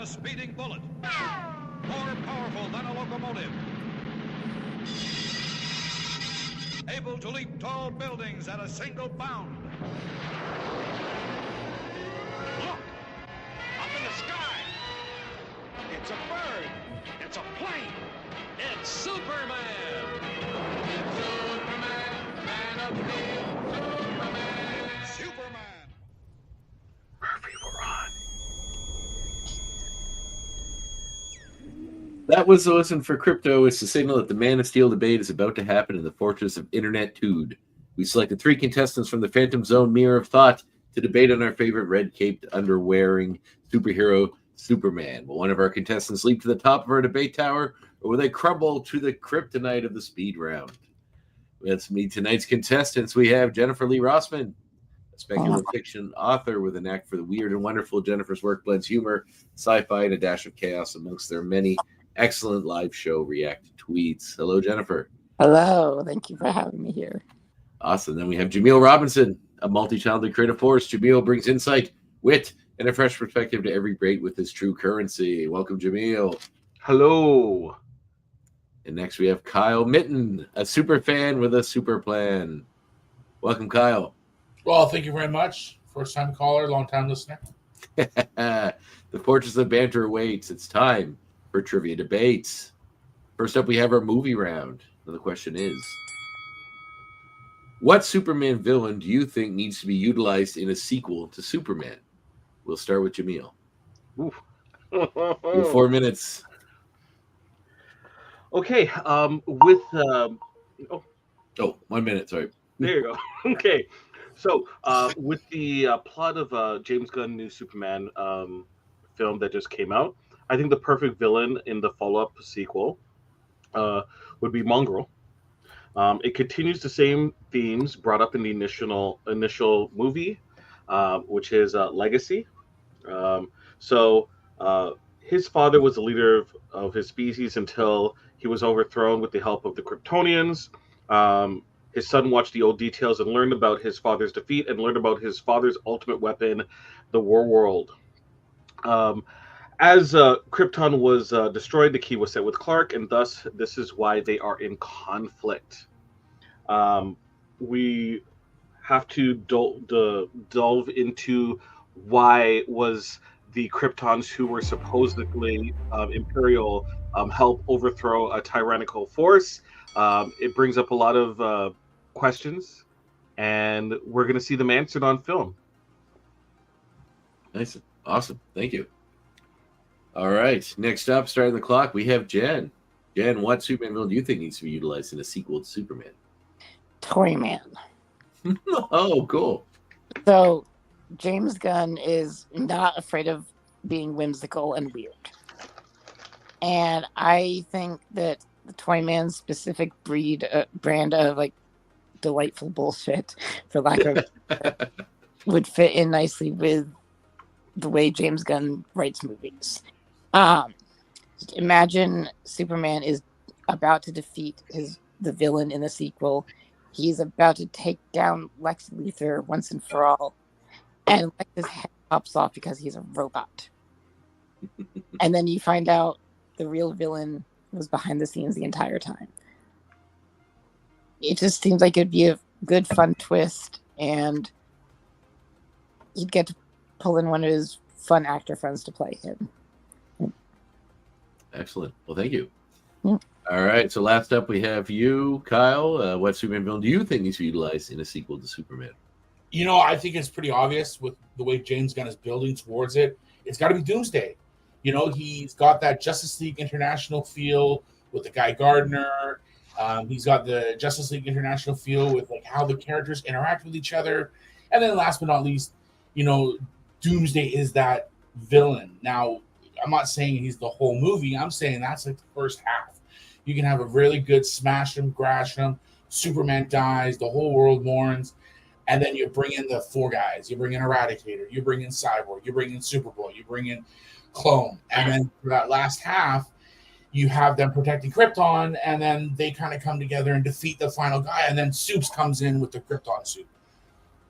a speeding bullet, more powerful than a locomotive, able to leap tall buildings at a single bound. Look! Up in the sky! It's a bird! It's a plane! It's Superman! Superman, man of steel, Superman! Superman! Murphy, we're on. That was the listen for Krypto. It's the signal that the Man of Steel debate is about to happen in the fortress of internet-tude. We selected 3 contestants from the Phantom Zone Mirror of Thought to debate on our favorite red-caped, underwearing superhero, Superman. Will one of our contestants leap to the top of our debate tower, or will they crumble to the kryptonite of the speed round? Let's meet tonight's contestants. We have Jennifer Lee Rossman, a speculative fiction author with a knack for the weird and wonderful. Jennifer's work blends humor, sci-fi, and a dash of chaos amongst their many excellent live show react tweets. Hello, Jennifer. Hello. Thank you for having me here. Awesome. Then we have Jameel Robinson, a multi-talented creative force. Jameel brings insight, wit, and a fresh perspective to every debate with his true currency. Welcome, Jameel. Hello. And next we have Kyle Mitten, a super fan with a super plan. Welcome, Kyle. Well, thank you very much. First-time caller, long-time listener. The fortress of banter awaits. It's time for trivia debates. First up, we have our movie round. Now the question is, what Superman villain do you think needs to be utilized in a sequel to Superman? We'll start with Jameel. Oof. You have 4 minutes. Okay. Oh, 1 minute. Sorry. There you go. Okay. So, with the plot of James Gunn's new Superman film that just came out, I think the perfect villain in the follow-up sequel would be Mongrel. It continues the same themes brought up in the initial movie, which is legacy. His father was the leader of his species until he was overthrown with the help of the Kryptonians. His son watched the old details and learned about his father's defeat and learned about his father's ultimate weapon, the War World. As Krypton was destroyed, the key was set with Clark, and thus this is why they are in conflict. We have to delve into why was the Kryptons, who were supposedly imperial, help overthrow a tyrannical force. It brings up a lot of questions, and we're going to see them answered on film. Nice. Awesome. Thank you. All right. Next up, starting the clock, we have Jen. Jen, what Superman villain do you think needs to be utilized in a sequel to Superman? Toyman. Oh, cool. So, James Gunn is not afraid of being whimsical and weird. And I think that the Toyman specific brand of like delightful bullshit, for lack of would fit in nicely with the way James Gunn writes movies. Imagine Superman is about to defeat the villain in the sequel. He's about to take down Lex Luthor once and for all. And Lex's head pops off because he's a robot. And then you find out the real villain was behind the scenes the entire time. It just seems like it'd be a good, fun twist, and he'd get to pull in one of his fun actor friends to play him. Excellent. Well, thank you. Yeah. All right. So last up, we have you, Kyle. What Superman villain do you think needs to be utilized in a sequel to Superman? You know, I think it's pretty obvious with the way James Gunn is building towards it. It's got to be Doomsday. You know, he's got that Justice League International feel with the Guy Gardner. He's got the Justice League International feel with like how the characters interact with each other. And then last but not least, you know, Doomsday is that villain. Now, I'm not saying he's the whole movie. I'm saying that's like the first half. You can have a really good smash him, crash him, Superman dies, the whole world mourns, and then you bring in the 4 guys. You bring in Eradicator, you bring in Cyborg, you bring in Superboy, you bring in Clone. And then for that last half, you have them protecting Krypton, and then they kind of come together and defeat the final guy, and then Supes comes in with the Krypton suit.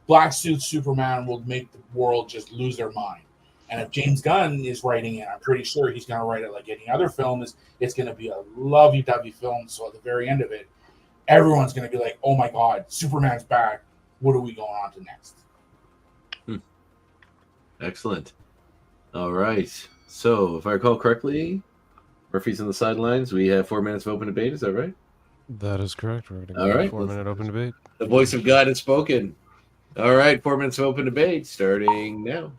Black suit Superman will make the world just lose their mind. And if James Gunn is writing it, I'm pretty sure he's going to write it like any other film. It's going to be a lovey-dovey film. So at the very end of it, everyone's going to be like, oh my God, Superman's back. What are we going on to next? Excellent. All right. So if I recall correctly, Murphy's on the sidelines. We have 4 minutes of open debate. Is that right? That is correct. We're going All to go right. 4-minute open debate. The voice of God has spoken. All right. 4 minutes of open debate starting now.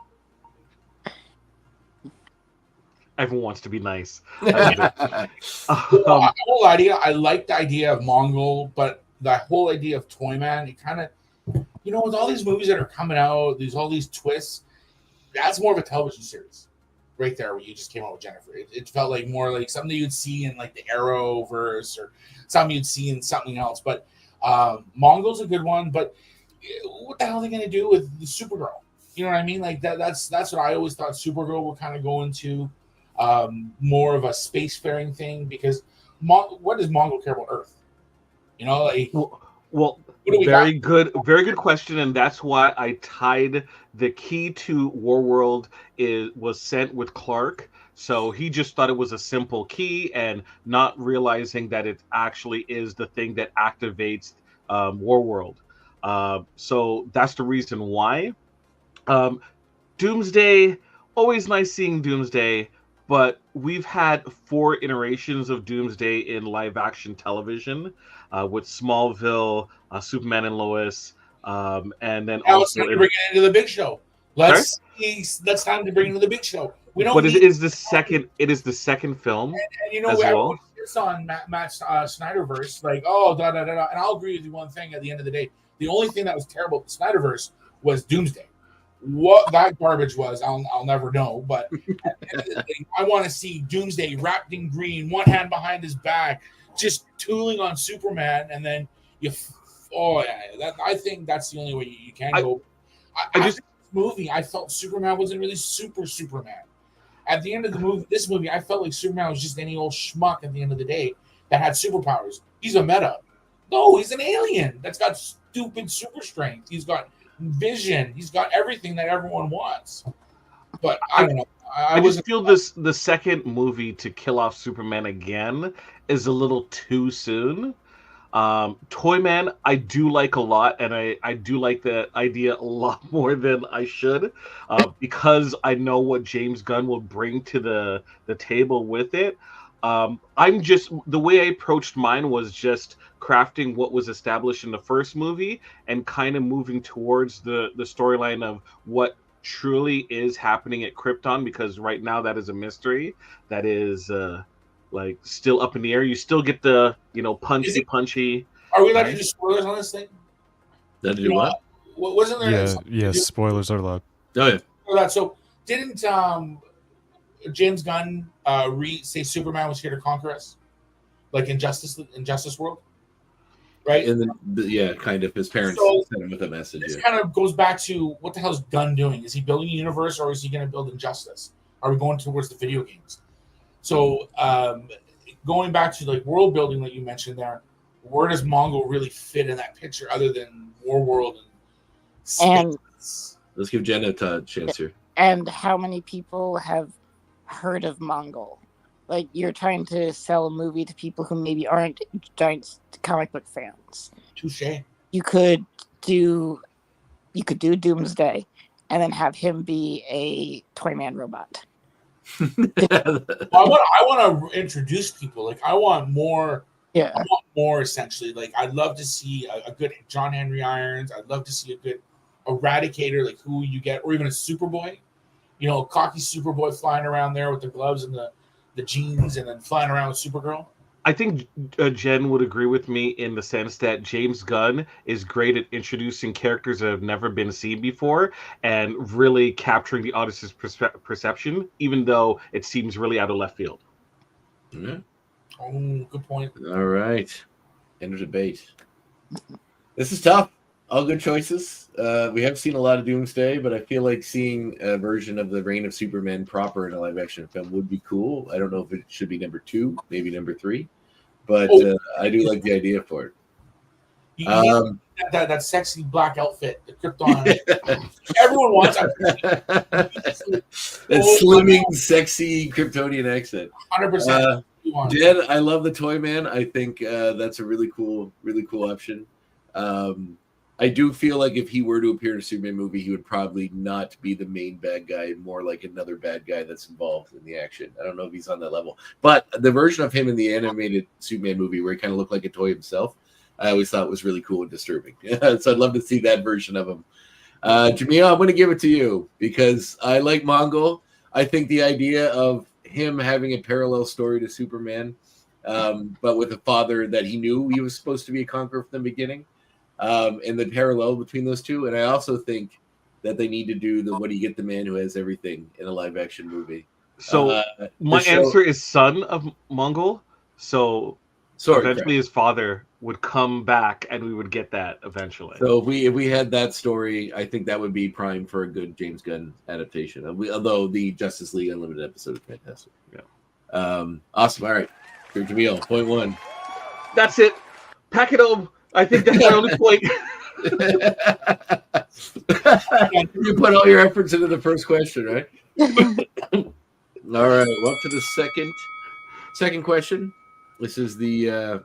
Everyone wants to be nice. The whole idea, I like the idea of Mongol, but the whole idea of Toyman, it kind of, with all these movies that are coming out, all these twists, that's more of a television series right there where you just came out with Jennifer. It felt like more like something you'd see in like the Arrowverse or something you'd see in something else. But Mongol's a good one, but what the hell are they going to do with the Supergirl? You know what I mean? Like that's what I always thought Supergirl would kind of go into. More of a spacefaring thing, because what does Mongol care about Earth? Well, very good question, and that's why I tied the key to Warworld was sent with Clark. So he just thought it was a simple key, and not realizing that it actually is the thing that activates Warworld. So that's the reason why. Doomsday, always nice seeing Doomsday. But we've had 4 iterations of Doomsday in live-action television, with Smallville, Superman and Lois, and then now also it's time to bring it into the big show. That's time to bring it into the big show. We don't. But it is the second. It is the second film. And as well. It's on Matt Snyderverse, like da da da da. And I'll agree with you one thing. At the end of the day, the only thing that was terrible with the Snyderverse was Doomsday. What that garbage was, I'll never know. But I want to see Doomsday wrapped in green, one hand behind his back, just tooling on Superman, and then I think that's the only way you can go. This movie, I felt Superman wasn't really Superman. At the end of this movie, I felt like Superman was just any old schmuck at the end of the day that had superpowers. He's a meta. No, he's an alien that's got stupid super strength. He's got vision. He's got everything that everyone wants. But I don't know. I just feel the second movie to kill off Superman again is a little too soon. Toyman, I do like a lot, and I do like the idea a lot more than I should, because I know what James Gunn will bring to the table with it. I'm just, the way I approached mine was just crafting what was established in the first movie and kind of moving towards the storyline of what truly is happening at Krypton, because right now that is a mystery that is like still up in the air. You still get the punchy. Are we allowed to do spoilers on this thing? That do what? Wasn't there? Yes, spoilers are allowed. Oh yeah. So didn't James Gunn say Superman was here to conquer us, like in Justice World, right? And then, kind of. His parents sent him with a message. This kind of goes back to what the hell is Gunn doing? Is he building a universe, or is he going to build injustice? Are we going towards the video games? So going back to like world building that you mentioned there, where does Mongol really fit in that picture other than Warworld and space? And let's give Jen a chance here. And how many people have heard of Mongol? Like, you're trying to sell a movie to people who maybe aren't giant comic book fans. Touché. You could do Doomsday and then have him be a Toyman robot. I want to introduce people. Like, I want more. Yeah. I want more, essentially. Like, I'd love to see a good John Henry Irons. I'd love to see a good Eradicator, like who you get, or even a Superboy. A cocky Superboy flying around there with the gloves and the jeans, and then flying around with Supergirl. I think Jen would agree with me in the sense that James Gunn is great at introducing characters that have never been seen before and really capturing the audience's perception, even though it seems really out of left field. Yeah. Oh, good point. All right. End of debate. This is tough. All good choices. We have seen a lot of Doomsday, but I feel like seeing a version of the Reign of Superman proper in a live-action film would be cool. I don't know if it should be number 2, maybe number 3, but I do like the idea for it. You that sexy black outfit, the Krypton. Everyone wants that slimming, sexy Kryptonian accent. 100%. Jen, I love the Toy Man. I think that's a really cool option. I do feel like if he were to appear in a Superman movie, he would probably not be the main bad guy, more like another bad guy that's involved in the action. I don't know if he's on that level. But the version of him in the animated Superman movie where he kind of looked like a toy himself, I always thought was really cool and disturbing. So I'd love to see that version of him. Jamil, I'm going to give it to you because I like Mongol. I think the idea of him having a parallel story to Superman, but with a father that he knew he was supposed to be a conqueror from the beginning, and the parallel between those two. And I also think that they need to do the "What do you get the man who has everything" in a live action movie. So my answer is son of Mongol. So eventually his father would come back and we would get that eventually. So if we had that story, I think that would be prime for a good James Gunn adaptation. Although the Justice League Unlimited episode is fantastic. Yeah. Awesome. All right. Here, Jamil, point 1. That's it. Pack it home. I think that's my only point. You put all your efforts into the first question, right? All right. Well, up to the second question. This is the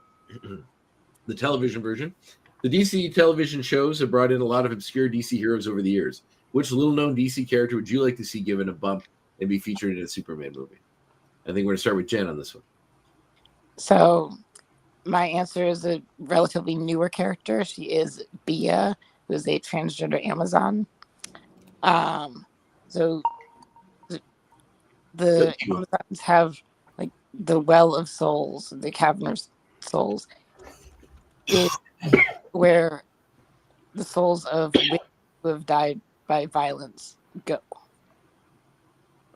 television version. The DC television shows have brought in a lot of obscure DC heroes over the years. Which little-known DC character would you like to see given a bump and be featured in a Superman movie? I think we're going to start with Jen on this one. So my answer is a relatively newer character. She is Bia, who is a transgender Amazon. So the Amazons have like the Well of Souls, the Cavern of Souls, is where the souls of women who have died by violence go.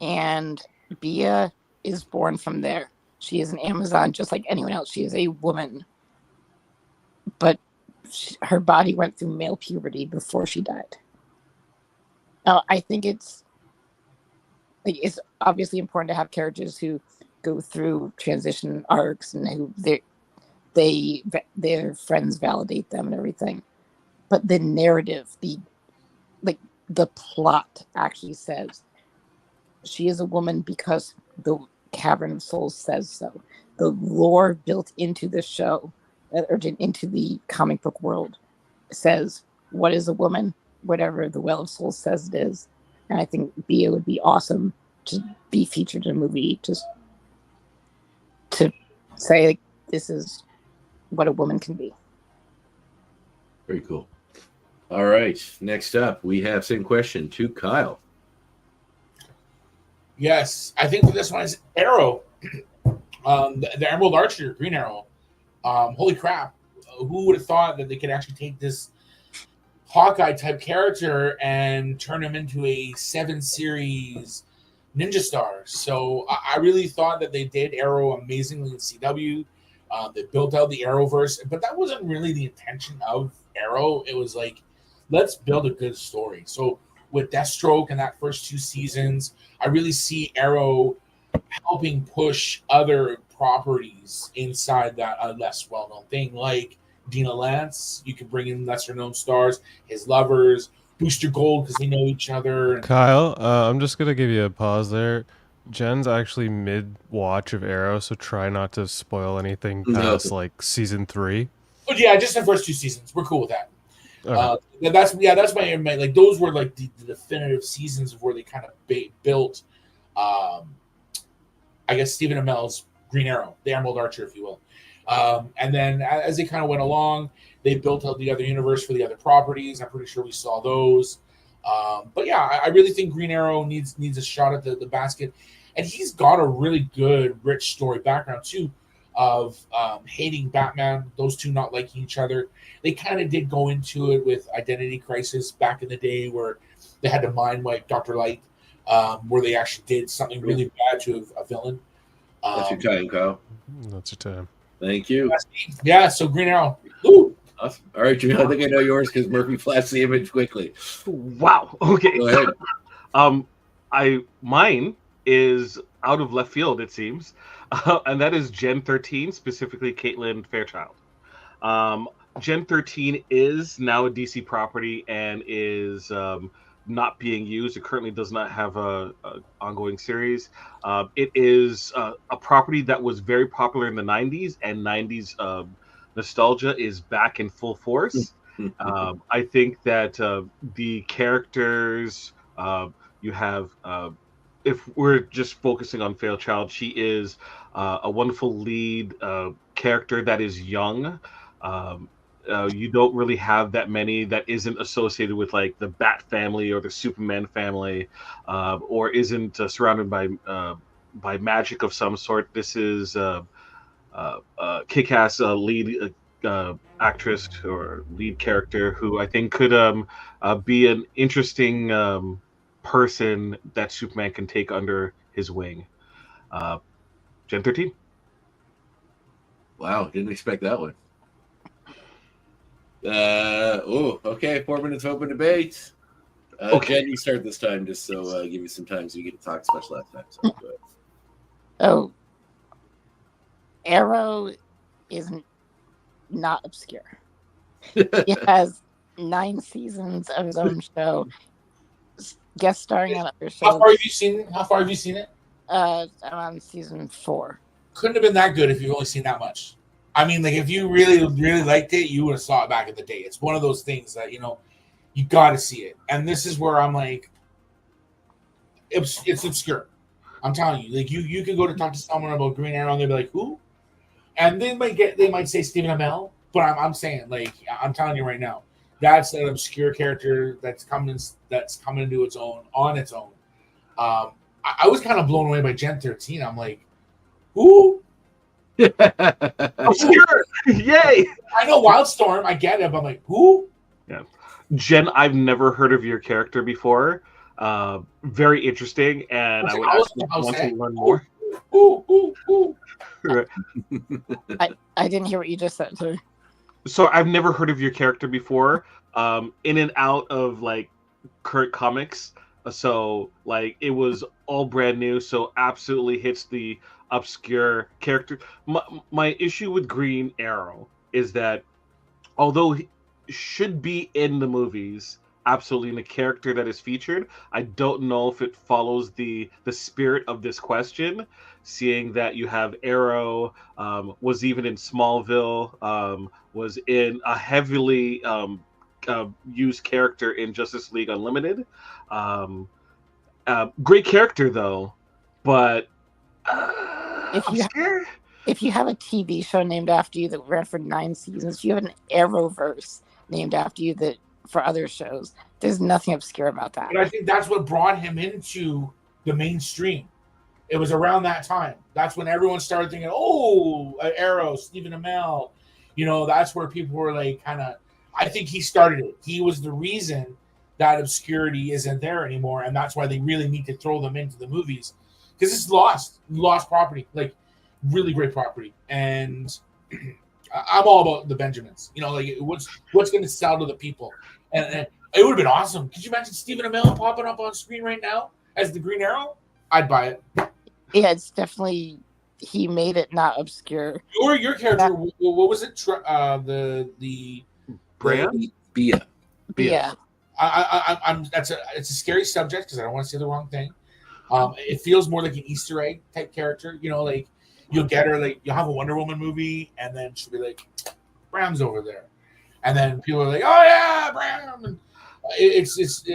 And Bia is born from there. She is an Amazon just like anyone else. She is a woman. But her body went through male puberty before she died. Now, I think it's obviously important to have characters who go through transition arcs and who their friends validate them and everything. But the narrative, the plot actually says she is a woman because the Cavern of Souls says so. The lore built into the show, or into the comic book world, says what is a woman, whatever the Well of Souls says it is. And I think Bia would be awesome to be featured in a movie, just to say like, this is what a woman can be. Very cool. All right. Next up, we have same question to Kyle. Yes, I think this one is Arrow. The Emerald Archer, Green Arrow. Holy crap. Who would have thought that they could actually take this Hawkeye type character and turn him into a 7-series ninja star? So I really thought that they did Arrow amazingly in CW. They built out the Arrowverse, but that wasn't really the intention of Arrow. It was like, let's build a good story. So with Deathstroke and that first 2 seasons, I really see Arrow helping push other properties inside that less well-known thing, like Dina Lance. You can bring in lesser-known stars, his lovers, Booster Gold because they know each other. Kyle, I'm just going to give you a pause there. Jen's actually mid-watch of Arrow, so try not to spoil anything past like season 3. Oh yeah, just the first 2 seasons. We're cool with that. Okay. That's my like those were like the definitive seasons of where they kind of built, I guess Stephen Amell's Green Arrow, the Emerald Archer, if you will. And then as they kind of went along, they built out the other universe for the other properties. I'm pretty sure we saw those. But yeah, I really think Green Arrow needs a shot at the basket, and he's got a really good, rich story background too, of hating Batman, those two not liking each other. They kind of did go into it with Identity Crisis back in the day where they had to mind wipe Dr. Light, where they actually did something really bad to a villain. That's your time, Kyle. That's your time. Thank you. Yeah, so Green Arrow. Ooh. Awesome. All right, Jamil, I think I know yours because Murphy flashed the image quickly. Wow. Okay. Go ahead. Mine is out of left field, it seems, and that is Gen 13, specifically Caitlin Fairchild. Gen 13 is now a DC property and is not being used. It currently does not have a ongoing series. It is a property that was very popular in the 90s, and 90s nostalgia is back in full force. I think that the characters you have, if we're just focusing on Fairchild, she is a wonderful lead character that is young. You don't really have that many that isn't associated with like the Bat family or the Superman family, or isn't surrounded by magic of some sort. This is kick-ass lead actress or lead character who I think could be an interesting person that Superman can take under his wing. Gen 13. Wow, didn't expect that one. Okay, 4 minutes of open debate. Okay. Jen, you start this time just so give you some time so you get to talk, especially last time. So go ahead. Oh, Arrow isn't not obscure. It has 9 seasons of his own show, guest starring on other shows. How far have you seen it? How far have you seen it? I'm on season 4. Couldn't have been that good if you've only seen that much. I mean, like if you really, really liked it, you would have saw it back in the day. It's one of those things that you got to see it. And this is where I'm like, it's obscure. I'm telling you, like you could go to talk to someone about Green Arrow and they'd be like, who? And they might say Stephen Amell, but I'm saying, like, I'm telling you right now, that's an obscure character that's coming into its own on its own. I was kind of blown away by Gen 13. I'm like, who? Obscure! Yay! I know Wildstorm, I get it, but I'm like, who? Yeah. Jen, I've never heard of your character before. Very interesting, and I would actually want to learn more. Ooh. Right. I didn't hear what you just said. Sorry. So I've never heard of your character before. In and out of like current comics. So like it was all brand new. So absolutely hits the obscure character. My issue with Green Arrow is that although he should be in the movies, absolutely in the character that is featured, I don't know if it follows the spirit of this question, seeing that you have Arrow, was even in Smallville, was in a heavily used character in Justice League Unlimited. Great character though, but if you have a TV show named after you that ran for 9 seasons, if you have an Arrowverse named after you that for other shows, there's nothing obscure about that. But I think that's what brought him into the mainstream. It was around that time. That's when everyone started thinking, oh, Arrow, Stephen Amell. That's where people were like I think he started it. He was the reason that obscurity isn't there anymore. And that's why they really need to throw them into the movies. Because it's lost property, like really great property. And I'm all about the Benjamins. Like what's going to sell to the people. And it would have been awesome. Could you imagine Stephen Amell popping up on screen right now as the Green Arrow? I'd buy it. Yeah, it's definitely, he made it not obscure. Your character, what was it? The brand? Bia. Yeah. It's a scary subject because I don't want to say the wrong thing. It feels more like an Easter egg type character. Like you'll get her, like you'll have a Wonder Woman movie, and then she'll be like, Bram's over there. And then people are like, "Oh yeah, Bram!" And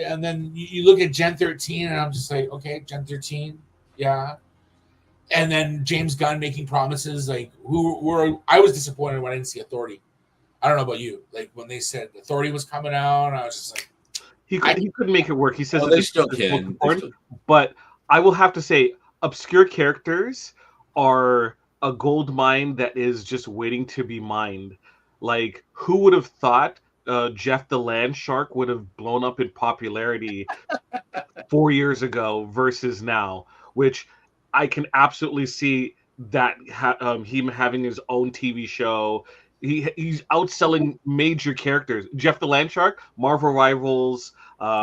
and then you look at Gen 13, and I'm just like, "Okay, Gen 13, yeah." And then James Gunn making promises like, I was disappointed when I didn't see Authority. I don't know about you. Like when they said Authority was coming out, I was just like, he couldn't make it work. He says they still can. But I will have to say, obscure characters are a gold mine that is just waiting to be mined. Like, who would have thought Jeff the Land Shark would have blown up in popularity 4 years ago versus now? Which I can absolutely see that him having his own TV show. He's outselling major characters. Jeff the Land Shark, Marvel Rivals.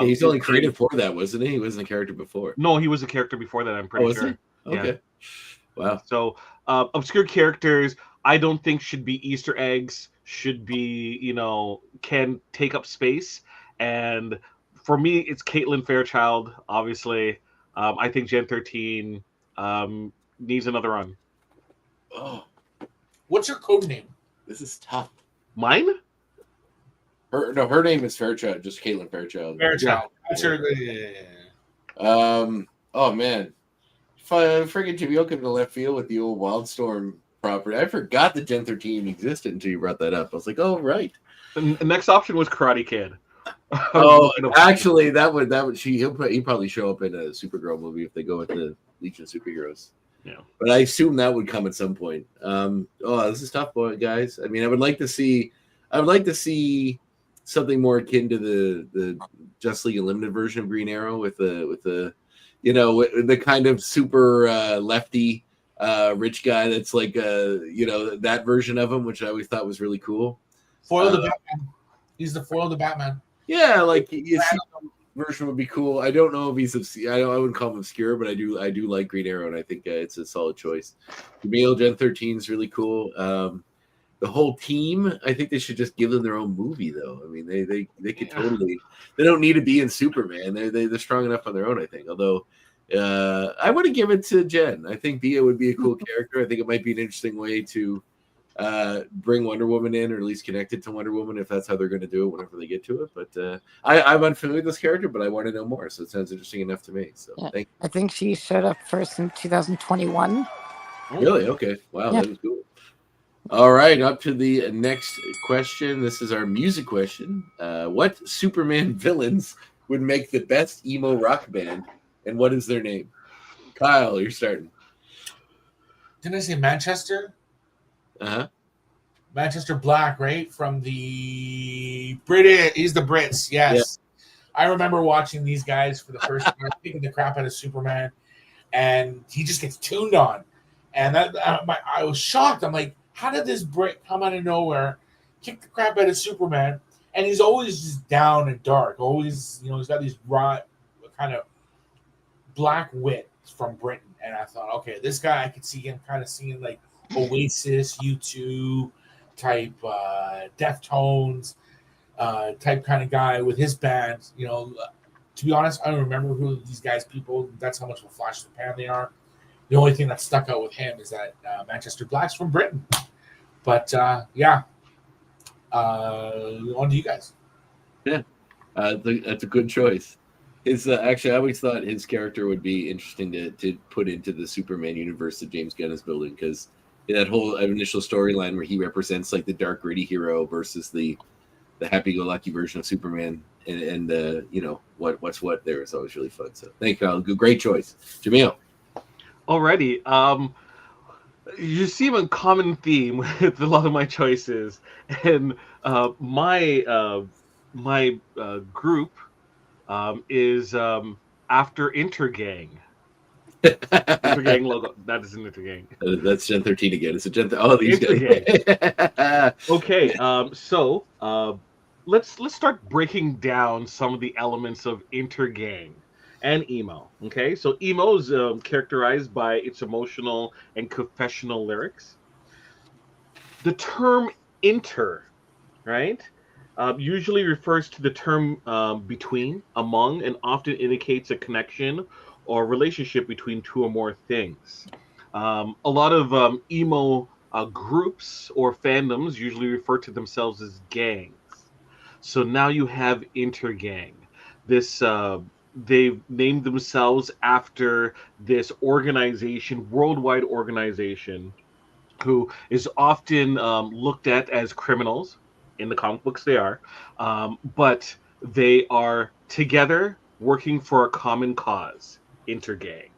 He's only created for that, wasn't he? He wasn't a character before. No, he was a character before that, I'm pretty sure. Okay. Yeah. Wow. So obscure characters, I don't think should be Easter eggs, should be, can take up space. And for me, it's Caitlin Fairchild, obviously. I think Gen 13 needs another run. Oh, What's your code name? this is tough. Mine? Her name is Fairchild, just Caitlin Fairchild. Fairchild. That's her. Oh man, friggin' Jamil came to left field with the old Wildstorm property. I forgot the Gen 13 existed until you brought that up. I was like, oh right. The next option was Karate Kid. Oh, actually, that would he'll probably show up in a Supergirl movie if they go with the Legion of Superheroes. Yeah, but I assume that would come at some point. This is tough, guys. I mean, I would like to see something more akin to the Just League Unlimited version of Green Arrow with the the kind of super lefty rich guy that's like that version of him, which I always thought was really cool. Foil the Batman. He's the foil of the Batman. Yeah, like version would be cool. I don't know if he's I wouldn't call him obscure, but I do like Green Arrow, and I think it's a solid choice. Jamil Gen 13 is really cool. The whole team, I think they should just give them their own movie, though. I mean, they could totally. They don't need to be in Superman. They're strong enough on their own, I think. Although I want to give it to Jen. I think Bia would be a cool character. I think it might be an interesting way to bring Wonder Woman in, or at least connect it to Wonder Woman, if that's how they're going to do it whenever they get to it. But I'm unfamiliar with this character, but I want to know more. So it sounds interesting enough to me. So yeah, I think she showed up first in 2021. Really? Okay. Wow, yeah. That was cool. All right, up to the next question. This is our music question. What Superman villains would make the best emo rock band, and what is their name? Kyle, you're starting. Didn't I say Manchester? Uh-huh. Manchester Black, right? From the British. He's the Brits, yes. Yeah. I remember watching these guys for the first time, kicking the crap out of Superman, and he just gets tuned on. And I was shocked. I'm like, how did this Brit come out of nowhere, kick the crap out of Superman? And he's always just down and dark. Always, he's got these raw, kind of black wit from Britain. And I thought, okay, this guy, I could see him kind of singing like Oasis, U2 type, Deftones type kind of guy with his band. To be honest, I don't remember who these guys people. That's how much of a flash in the pan they are. The only thing that stuck out with him is that Manchester Black's from Britain. But on to you guys. Yeah, that's a good choice. Actually, I always thought his character would be interesting to put into the Superman universe that James Gunn is building, because that whole initial storyline where he represents like the dark, gritty hero versus the happy-go-lucky version of Superman, and what's what there is always really fun. So thank you, Kyle. Great choice, Jamil. Alrighty. You see a common theme with a lot of my choices, and my group is after Intergang. Intergang logo. That is an Intergang. That's Gen 13 again. It's a Gen. These guys. Okay. So let's start breaking down some of the elements of Intergang and emo. Okay, so emo is characterized by its emotional and confessional lyrics. The term inter, right, usually refers to the term between, among, and often indicates a connection or relationship between two or more things. A lot of emo groups or fandoms usually refer to themselves as gangs. So now you have Intergang. This they've named themselves after this organization, worldwide organization, who is often looked at as criminals. In the comic books they are, but they are together working for a common cause. Intergang.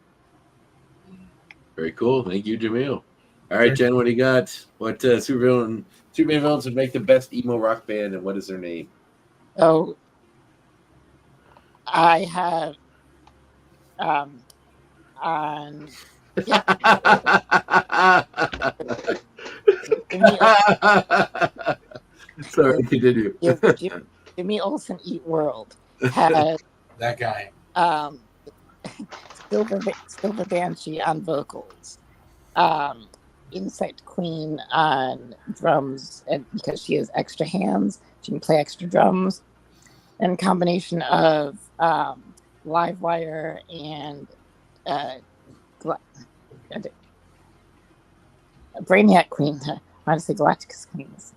Very cool. Thank you, Jamil. All right, Jen, what do you got? What Superman villains would make the best emo rock band, and what is their name? Oh, I have Sorry, continue. Jimmy Olsen Eat World had that guy. Silver Banshee on vocals. Insect Queen on drums, and because she has extra hands, she can play extra drums. And combination of Livewire and Brainiac Queen, I want to say Galacticus Queens,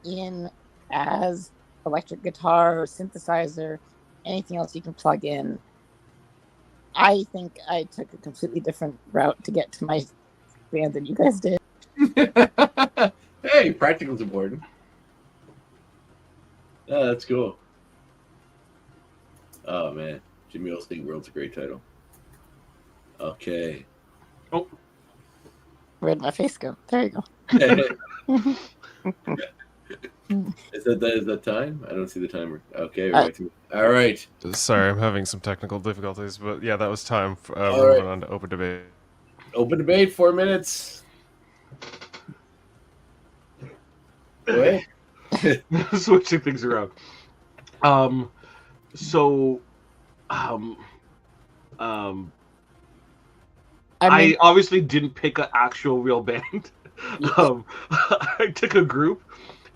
in as electric guitar, synthesizer, anything else you can plug in. I think I took a completely different route to get to my band than you guys did. Hey, practical's important. Oh, that's cool. Oh man, Jimmy Olsen World's a great title. Okay. Oh, Where'd my face go? There you go. Is that time? I don't see the timer. Okay, right. All right. Sorry, I'm having some technical difficulties, but yeah, that was time. We're moving on to open debate. Open debate, 4 minutes. Wait. Switching things around. I obviously didn't pick an actual real band. I took a group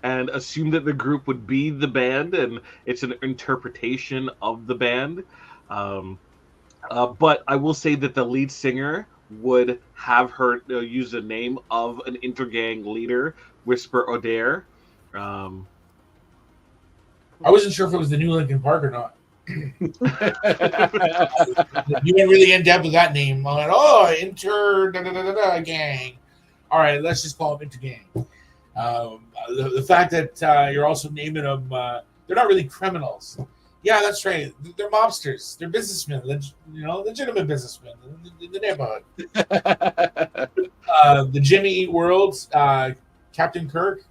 and assumed that the group would be the band, and it's an interpretation of the band. But I will say that the lead singer would have her use the name of an intergang leader, Whisper O'Dare. I wasn't sure if it was the new Linkin Park or not. You went really in depth with that name. I went, gang. All right, let's just call them Intergang. The fact that you're also naming them, they're not really criminals. Yeah, that's right. They're mobsters. They're businessmen. Legitimate businessmen in the neighborhood. The Jimmy Eat World, Captain Kirk,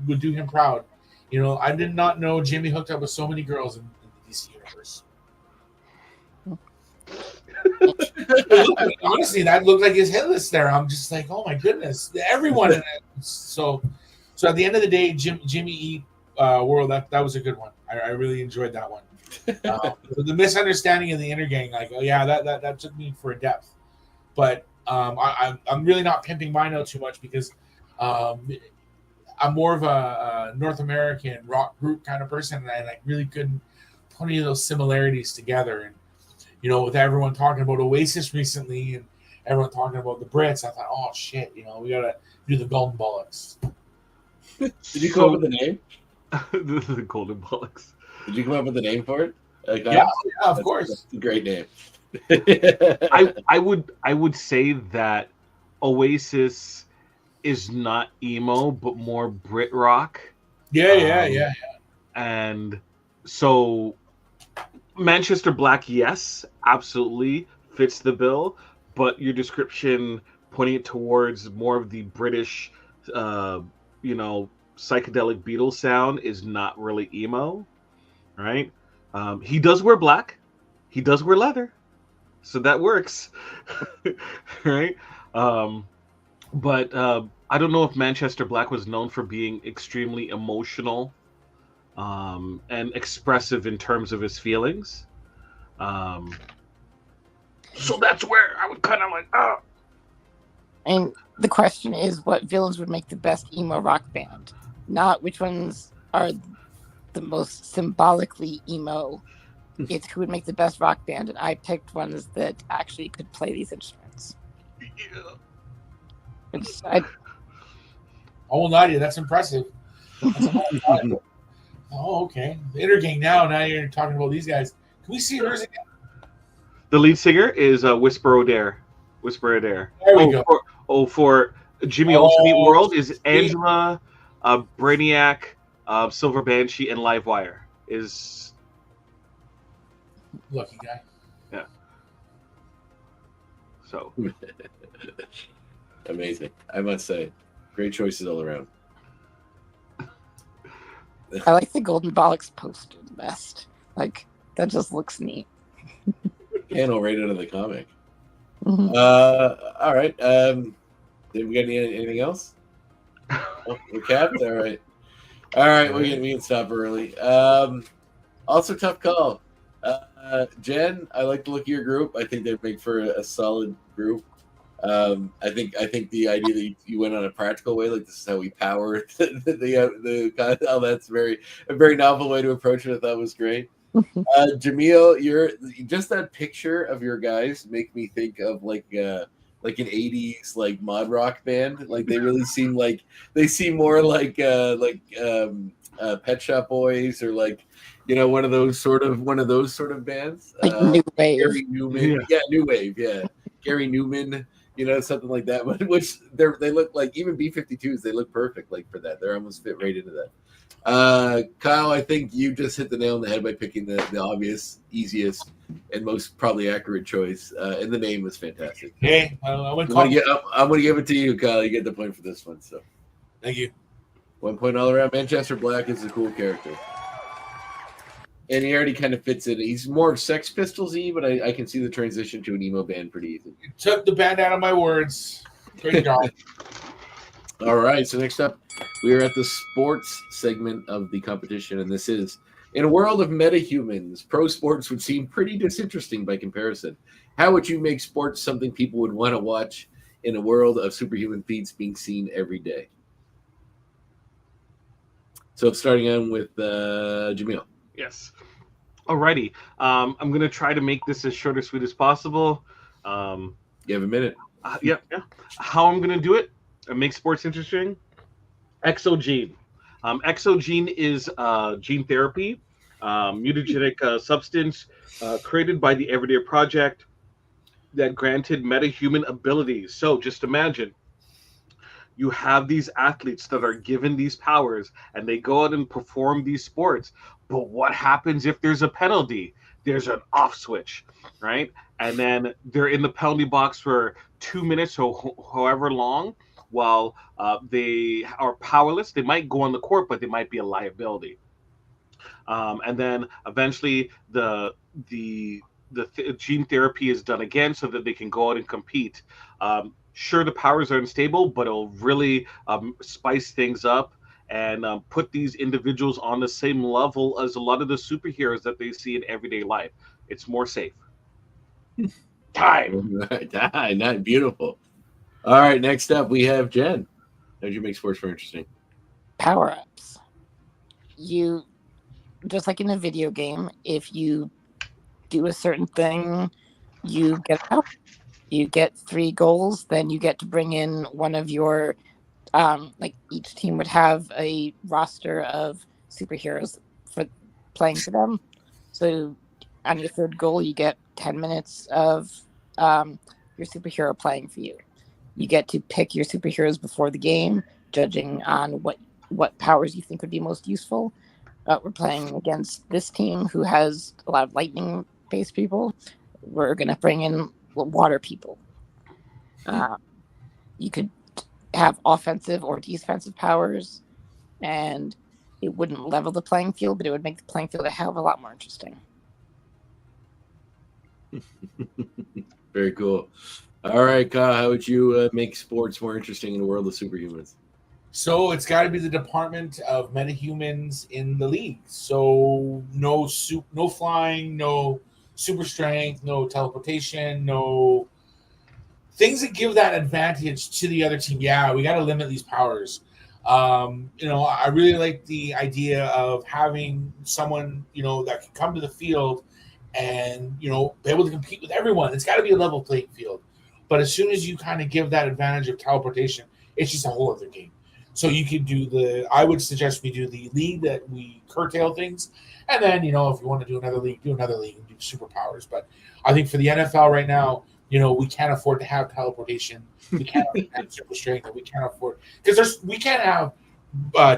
would do him proud. I did not know Jimmy hooked up with so many girls in the DC universe. Honestly, that looked like his hit list there. I'm just like, oh my goodness, everyone in it. So at the end of the day, Jimmy Eat World, that was a good one. I really enjoyed that one. The misunderstanding of the Intergang, like, oh yeah, that took me for a depth. But I'm really not pimping mine out too much because I'm more of a North American rock group kind of person, and I really couldn't put any of those similarities together. And with everyone talking about Oasis recently and everyone talking about the Brits, I thought, oh shit, we gotta do the Golden Bollocks. Did you come up with the name? The Golden Bollocks. Did you come up with the name for it? Yeah, of course. That's a great name. I would say that Oasis is not emo, but more Brit rock. Yeah. And so Manchester Black, yes, absolutely fits the bill, but your description pointing it towards more of the British, psychedelic Beatles sound is not really emo, right? He does wear black. He does wear leather. So that works, right? But I don't know if Manchester Black was known for being extremely emotional and expressive in terms of his feelings. So that's where I would kind of like, And the question is, what villains would make the best emo rock band? Not which ones are the most symbolically emo. It's who would make the best rock band, and I picked ones that actually could play these instruments. Yeah. Oh, Nadia, that's impressive. Oh, okay. The Intergang now you're talking about these guys. Can we see hers again? The lead singer is Whisper O'Dare. Whisper O'Dare. There we go. For Jimmy Olsen Eat World is Angela, Brainiac, Silver Banshee, and Livewire. Is lucky guy. Yeah. So amazing, I must say, great choices all around. I like the Golden Bollocks poster the best. Like, that just looks neat. Panel right out of the comic. Mm-hmm. All right. Did we get anything else? Oh, we're capped. All right. We can stop early. Also, tough call. Jen, I like the look of your group. I think they'd make for a solid group. I think the idea that you went on a practical way, like this is how we power the oh, that's a very novel way to approach it. I thought was great. Jamil, you're just that picture of your guys make me think of like an 80s like mod rock band. Like they really seem more like Pet Shop Boys or like one of those sort of bands. Like New Wave. Gary Newman, yeah, New Wave, yeah. Gary Newman, something like that. Which they look like, even B-52s, they look perfect like for that. They're almost fit right into that. Kyle, I think you just hit the nail on the head by picking the obvious, easiest, and most probably accurate choice. And the name was fantastic. Hey, I'm going to give it to you, Kyle. You get the point for this one. So, thank you. 1 point all around. Manchester Black is a cool character. And he already kind of fits in. He's more Sex Pistols-y, but I can see the transition to an emo band pretty easy. You took the band out of my words. Great job. All right, so next up, we are at the sports segment of the competition, and this is, in a world of metahumans, pro sports would seem pretty disinteresting by comparison. How would you make sports something people would want to watch in a world of superhuman feats being seen every day? So starting on with Jamil. Yes. Alrighty. I'm going to try to make this as short or sweet as possible. You have a minute. Yeah. How I'm going to do it and make sports interesting? Exogene. Exogene is gene therapy, mutagenic substance created by the Everyday Project that granted metahuman abilities. So just imagine you have these athletes that are given these powers and they go out and perform these sports. But what happens if there's a penalty? There's an off switch, right? And then they're in the penalty box for 2 minutes or however long while they are powerless. They might go on the court, but they might be a liability. And then eventually the gene therapy is done again so that they can go out and compete. Sure, the powers are unstable, but it'll really spice things up and put these individuals on the same level as a lot of the superheroes that they see in everyday life. It's more safe. Time. Not beautiful. All right, next up we have Jen. How'd you make sports more interesting? Power-ups. You, just like in a video game, if you do a certain thing, you get a power. You get 3 goals, then you get to bring in one of your like each team would have a roster of superheroes for playing for them. So on your 3rd goal, you get 10 minutes of your superhero playing for you. You get to pick your superheroes before the game, judging on what powers you think would be most useful. We're playing against this team who has a lot of lightning-based people. We're going to bring in water people. You could have offensive or defensive powers, and it wouldn't level the playing field, but it would make the playing field a hell of a lot more interesting. Very cool. All right, Kyle, how would you make sports more interesting in the world of superhumans? So it's got to be the department of metahumans in the league. So no flying, no super strength, no teleportation, no things that give that advantage to the other team. Yeah, we got to limit these powers. I really like the idea of having someone, that can come to the field and, be able to compete with everyone. It's got to be a level playing field. But as soon as you kind of give that advantage of teleportation, it's just a whole other game. So you could I would suggest we do the league that we curtail things. And then, if you want to do another league and do superpowers. But I think for the NFL right now, we can't afford to have teleportation. We can't have super strength. We can't afford, because we can't have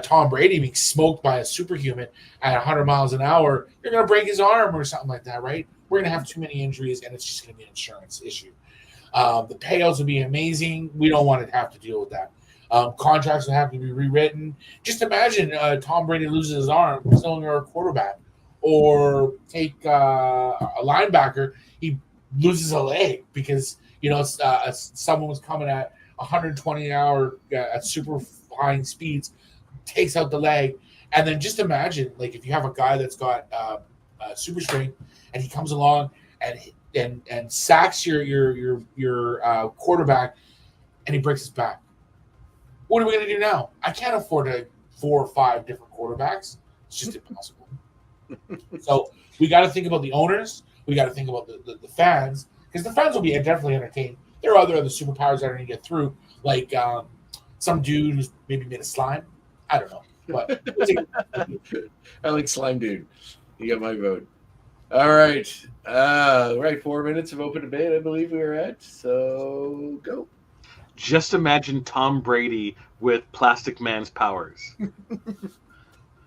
Tom Brady being smoked by a superhuman at 100 miles an hour. You're going to break his arm or something like that, right? We're going to have too many injuries, and it's just going to be an insurance issue. The payouts would be amazing. We don't want to have to deal with that. Contracts would have to be rewritten. Just imagine Tom Brady loses his arm, still a quarterback, or take a linebacker. He loses a leg because someone was coming at 120 an hour at super flying speeds, takes out the leg, and then just imagine if you have a guy that's got super strength and he comes along and and sacks your quarterback, and he breaks his back. What are we going to do now? I can't afford 4 or 5 different quarterbacks. It's just impossible. So we got to think about the owners. We got to think about the fans, because the fans will be definitely entertained. There are other superpowers that are going to get through, like some dude who's maybe made a slime. I don't know, but I like slime dude. You got my vote. All right. 4 minutes of open debate, I believe we were at. So go. Just imagine Tom Brady with Plastic Man's powers.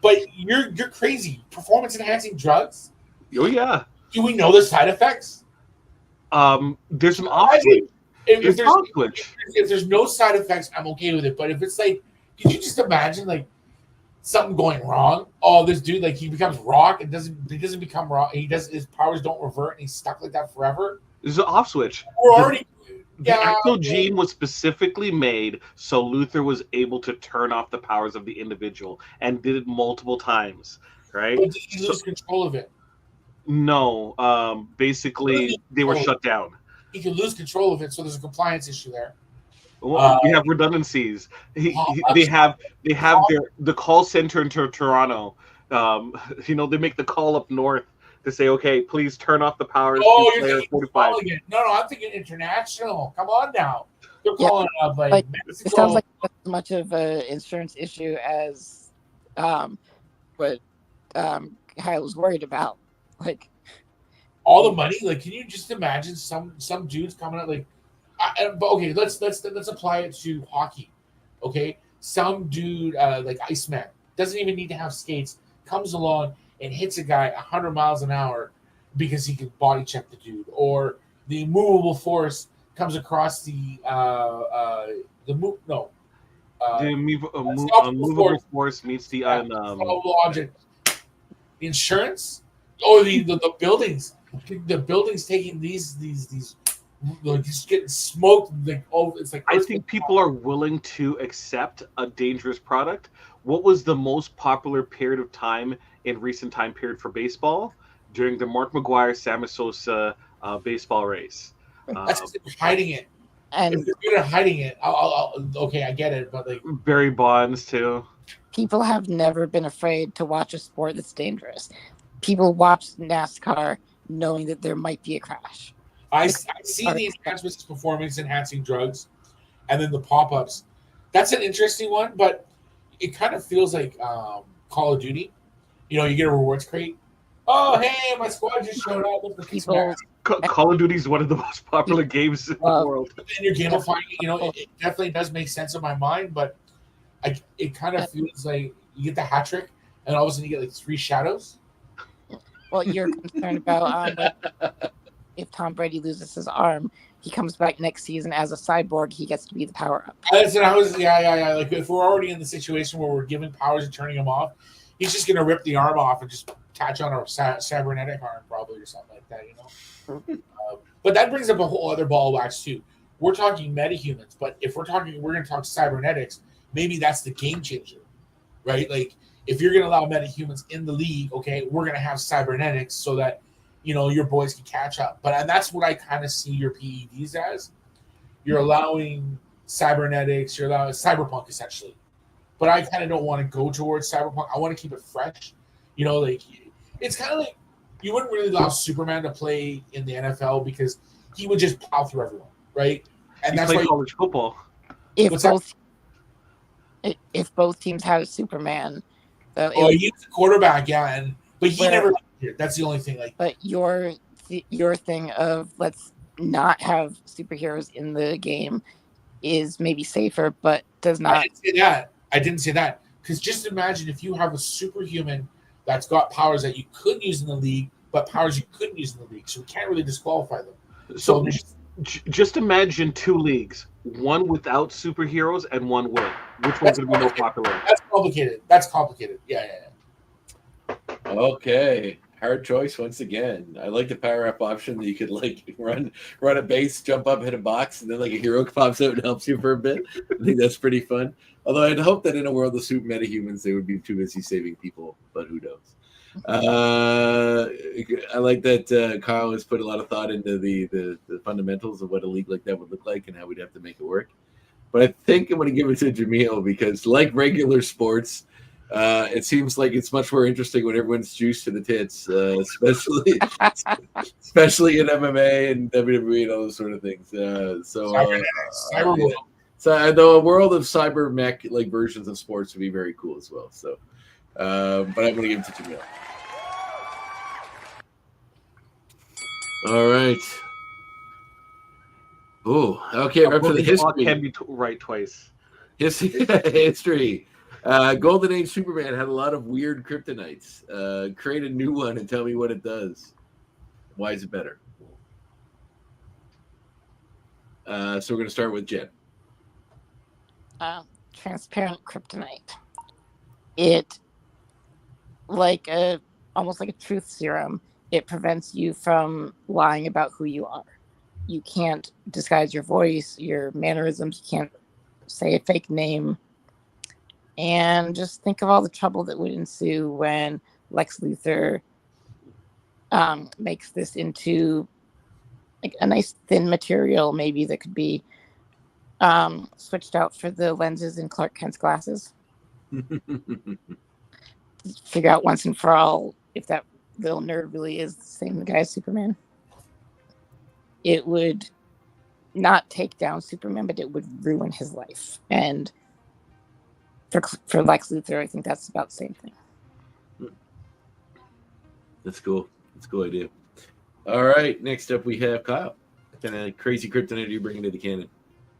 But you're crazy. Performance enhancing drugs? Oh yeah. Do we know the side effects? There's an off switch. If there's no side effects, I'm okay with it. But if it's like, could you just imagine like something going wrong? Oh, this dude, like, he becomes rock and he doesn't become rock. His powers don't revert and he's stuck like that forever. There's an off switch. The actual gene was specifically made so Luther was able to turn off the powers of the individual, and did it multiple times, right? But did he lose control of it? No. Basically, they were shut down. He could lose control of it, so there's a compliance issue there. Well, we have redundancies. They have the call center in Toronto. They make the call up north to say, okay, please turn off the powers. Oh, you're thinking 45. No, I'm thinking international. Come on now. They're calling up like Mexico. It sounds like as much of an insurance issue as what Kyle was worried about. Like all the money. Like, can you just imagine some dudes coming out like? But okay, let's apply it to hockey. Okay, some dude like Iceman doesn't even need to have skates, comes along and hits a guy 100 miles an hour because he can body check the dude, or the immovable force comes across the immovable force meets the object. The insurance, or the buildings. The buildings taking these like just getting smoked. Like, oh, it's like I think people are willing to accept a dangerous product. What was the most popular period of time in recent time period for baseball? During the Mark McGwire, Sammy Sosa baseball race. That's because they're hiding it. And if they're good at hiding it, okay, I get it, but like Barry Bonds too. People have never been afraid to watch a sport that's dangerous. People watch NASCAR knowing that there might be a crash. I see the enhancements, performance enhancing drugs, and then the pop-ups. That's an interesting one, but it kind of feels like Call of Duty. You get a rewards crate. Oh, hey, my squad just showed up. Call of Duty is one of the most popular games in the world. And you're gamifying it. It definitely does make sense in my mind, but it kind of feels like you get the hat trick, and all of a sudden you get like 3 shadows. Well, you're concerned about if Tom Brady loses his arm, he comes back next season as a cyborg. He gets to be the power up. Like, if we're already in the situation where we're giving powers and turning him off, he's just gonna rip the arm off and just attach on a cybernetic arm, probably, or something like that. But that brings up a whole other ball of wax too. We're talking metahumans, but if we're gonna talk cybernetics, maybe that's the game changer, right? Like, if you're gonna allow metahumans in the league, okay, we're gonna have cybernetics so that your boys can catch up. And that's what I kind of see your PEDs as. You're allowing cybernetics, you're allowing cyberpunk essentially. But I kind of don't want to go towards cyberpunk. I want to keep it fresh. Like, it's kind of like you wouldn't really allow Superman to play in the NFL because he would just plow through everyone, right? And that's why college football. If both teams had a Superman, he's a quarterback, yeah, but he never. That's the only thing. Like, but your thing of let's not have superheroes in the game is maybe safer, but does not. I didn't say that because just imagine if you have a superhuman that's got powers that you could use in the league, but powers you couldn't use in the league, so we can't really disqualify them. So just imagine 2 leagues, one without superheroes and one with. Which one's going to be more popular? That's complicated. Yeah. Okay. Hard choice once again. I like the power up option that you could like run a base, jump up, hit a box, and then like a hero pops out and helps you for a bit. I think that's pretty fun. Although I'd hope that in a world of super metahumans, they would be too busy saving people, but who knows? I like that Kyle has put a lot of thought into the fundamentals of what a league like that would look like and how we'd have to make it work. But I think I'm going to give it to Jamil because, like regular sports, it seems like it's much more interesting when everyone's juiced to the tits, especially in MMA and WWE and all those sort of things. So the world of cyber mech like versions of sports would be very cool as well. So, but I'm going to give it to Jamil. All right. Oh, okay. We're up to the history. Can be right twice. History. Golden Age Superman had a lot of weird kryptonites. Create a new one and tell me what it does. Why is it better? So we're going to start with Jen. Transparent kryptonite. It, almost like a truth serum, it prevents you from lying about who you are. You can't disguise your voice, your mannerisms. You can't say a fake name. And just think of all the trouble that would ensue when Lex Luthor makes this into like a nice thin material, maybe that could be switched out for the lenses in Clark Kent's glasses. Figure out once and for all if that little nerd really is the same guy as Superman. It would not take down Superman, but it would ruin his life. And for Lex Luthor, I think that's about the same thing. That's cool. That's a cool idea. All right. Next up, we have Kyle. What kind of crazy kryptonite are you bringing to the canon?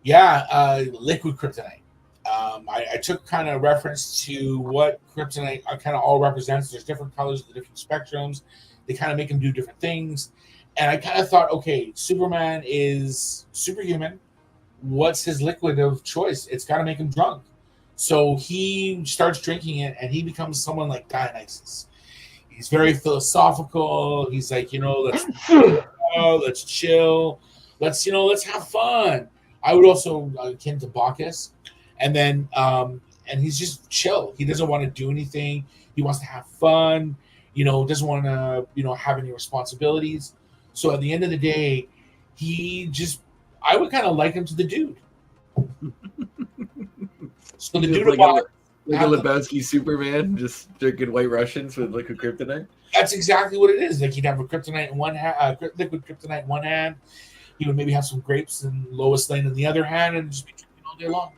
Yeah, liquid kryptonite. I took kind of reference to what kryptonite kind of all represents. There's different colors, the different spectrums. They kind of make them do different things. And I kind of thought, okay, Superman is superhuman. What's his liquid of choice? It's got to make him drunk. So he starts drinking it, and he becomes someone like Dionysus. He's very philosophical. He's like, let's chill. Let's have fun. I would also akin to Bacchus. And then, and he's just chill. He doesn't want to do anything. He wants to have fun. Doesn't want to, have any responsibilities. So at the end of the day, I would kind of like him to the dude. So the dude like a Lebowski Superman, just drinking White Russians with liquid kryptonite. That's exactly what it is. Like he'd have a kryptonite in one hand, liquid kryptonite in one hand. He would maybe have some grapes and Lois Lane in the other hand, and just be drinking all day long.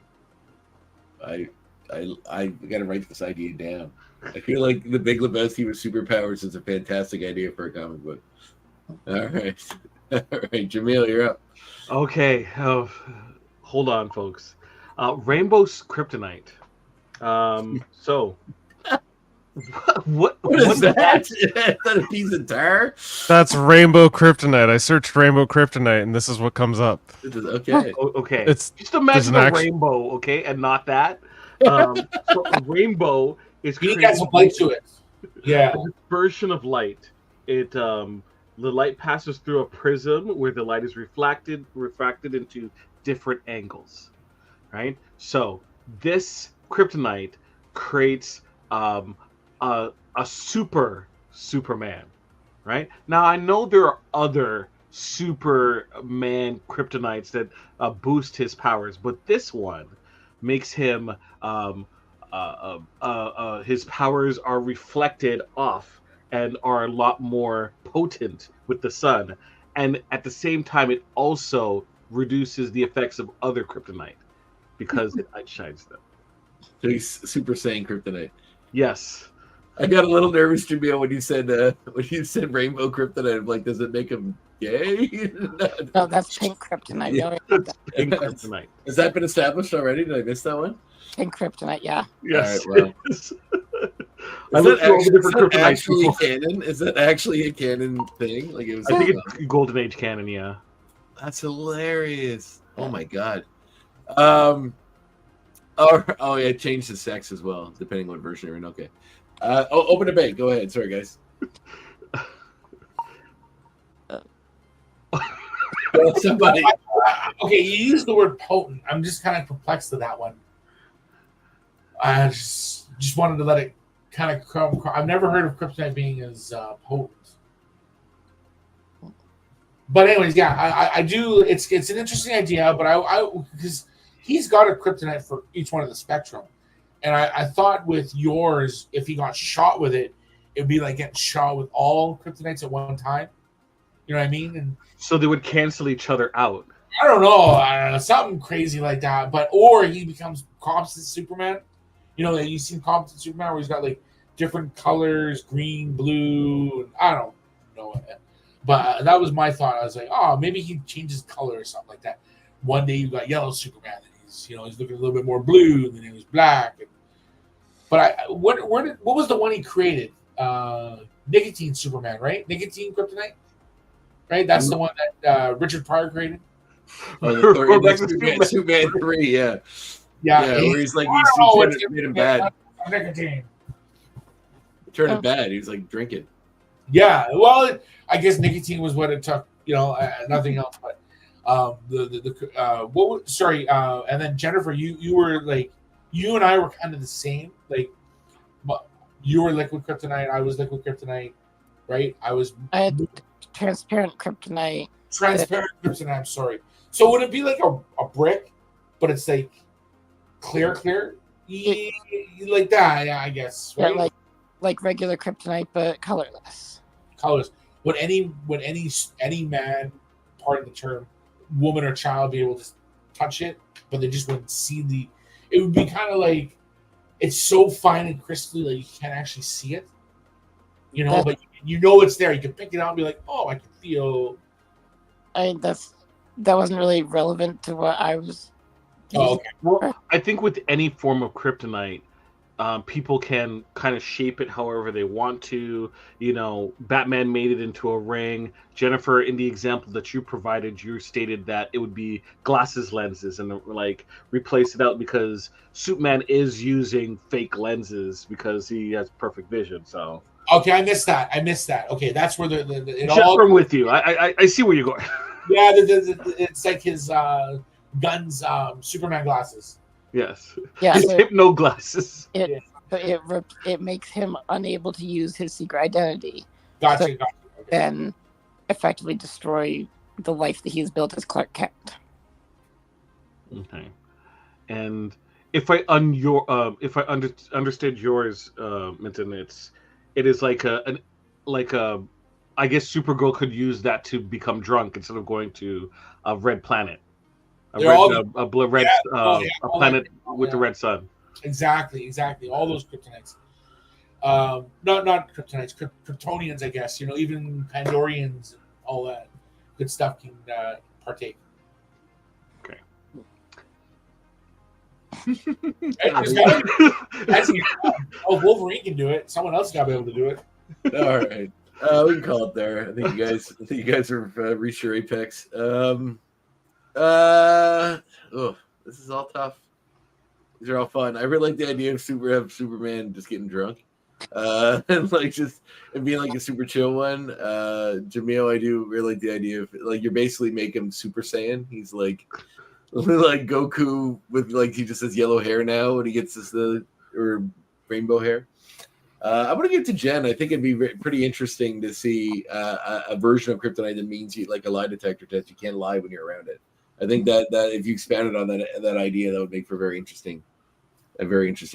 I got to write this idea down. I feel like the Big Lebowski with superpowers is a fantastic idea for a comic book. All right, Jamil, you're up. Okay, hold on, folks. Rainbow's kryptonite. So, what is that? Is that a piece of tar? That's rainbow kryptonite. I searched rainbow kryptonite, and this is what comes up. Okay. Okay. It's just imagine a rainbow, okay, and not that. So a rainbow is. You got some light to it. Yeah. A version of light. It the light passes through a prism where the light is refracted into different angles, right? So this kryptonite creates a Superman, right? Now I know there are other Superman kryptonites that boost his powers, but this one makes him his powers are reflected off and are a lot more potent with the sun, and at the same time it also reduces the effects of other kryptonite because it outshines them. So he's Super Saiyan kryptonite. Yes. I got a little nervous, Jamil, when you said rainbow kryptonite. I'm like, does it make him gay? No, that's pink kryptonite. Yeah. Pink kryptonite. Has that been established already? Did I miss that one? Pink kryptonite, yeah. Yes. All right, well. Is that actually canon? Is that actually a canon thing? Like it was. I think it's Golden Age canon. Yeah. That's hilarious. Oh my god. Oh yeah, it changed the sex as well, depending on what version you're in. Okay. Open debate. Go ahead. Sorry, guys. Somebody. Okay, you used the word potent. I'm just kind of perplexed to that one. I just wanted to let it kind of I've never heard of kryptonite being as potent. But anyways, yeah, I do. It's an interesting idea, but I because he's got a kryptonite for each one of the spectrum, and I thought with yours, if he got shot with it, it'd be like getting shot with all kryptonites at one time. You know what I mean? And So they would cancel each other out. I don't know, something crazy like that. But or he becomes composite Superman. You know, you've seen composite Superman where he's got like different colors, green, blue. I don't know. But that was my thought. I was like, oh, maybe he changes color or something like that. One day you got yellow Superman, and he's looking a little bit more blue, and then he was black. But what was the one he created? Nicotine Superman, right? Nicotine Kryptonite, right? That's the one that Richard Pryor created. Superman 3, yeah. Yeah, where he's like, he made him bad. Nicotine. Turned it bad. He was like, drink it. Yeah, well, I guess nicotine was what it took, nothing else. But and then Jennifer, you were like, you and I were kind of the same. Like, you were liquid kryptonite, I was liquid kryptonite, right? I had transparent kryptonite. Transparent kryptonite. I'm sorry. So would it be like a brick, but it's like clear, like that? Yeah, I guess. Right? Yeah, like regular kryptonite, but colorless. Colors. Would any man, part of the term, woman or child, be able to touch it, but they just wouldn't see it would be kind of like, it's so fine and crystally that you can't actually see it, but it's there. You can pick it out and be like, oh, I can feel. That wasn't really relevant to what I was. Oh, okay. Well, I think with any form of kryptonite, people can kind of shape it however they want to. Batman made it into a ring. Jennifer, in the example that you provided, you stated that it would be glasses lenses and like replace it out because Superman is using fake lenses because he has perfect vision. So okay, I missed that. Okay, that's where I'm with you. I see where you're going. Yeah, it's like his guns, Superman glasses. Yes. Yeah. His hypno glasses. It makes him unable to use his secret identity. Gotcha. Okay. Then effectively destroy the life that he's built as Clark Kent. Okay. And if I understood yours, Minton, it is like a I guess Supergirl could use that to become drunk instead of going to a red planet. A planet with the red sun. Exactly. All those kryptonites. Not kryptonites, Kryptonians, I guess. Even Pandorians and all that good stuff can partake. Okay. Wolverine can do it. Someone else got to be able to do it. All right. We can call it there. I think you guys have reached your apex. This is all tough. These are all fun. I really like the idea of Superman just getting drunk, and being like a super chill one. Jamil, I do really like the idea of you basically make him Super Saiyan. He's like Goku with he just has yellow hair now, and he gets or rainbow hair. I'm gonna give it to Jen. I think it'd be pretty interesting to see a version of kryptonite that means you like a lie detector test. You can't lie when you're around it. I think that if you expanded on that idea, that would make for a very interesting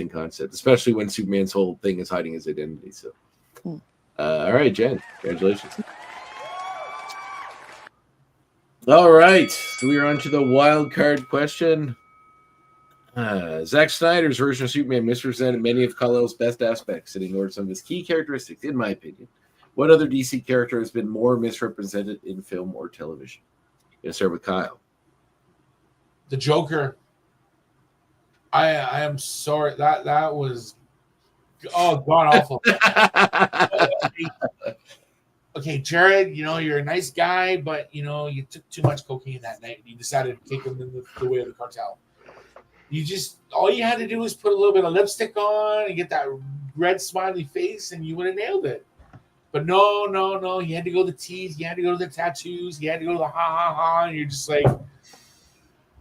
concept, especially when Superman's whole thing is hiding his identity. So, all right, Jen, congratulations. All right, so we are on to the wild card question. Zack Snyder's version of Superman misrepresented many of Kal-El's best aspects and ignored some of his key characteristics, in my opinion. What other DC character has been more misrepresented in film or television? Gonna start with Kyle. The Joker. I am sorry. That was god awful. Okay, Jared, you're a nice guy, but you took too much cocaine that night and you decided to take him in the way of the cartel. All you had to do was put a little bit of lipstick on and get that red smiley face and you would have nailed it. But no. You had to go to the teeth, you had to go to the tattoos, you had to go to the ha, and you're just like,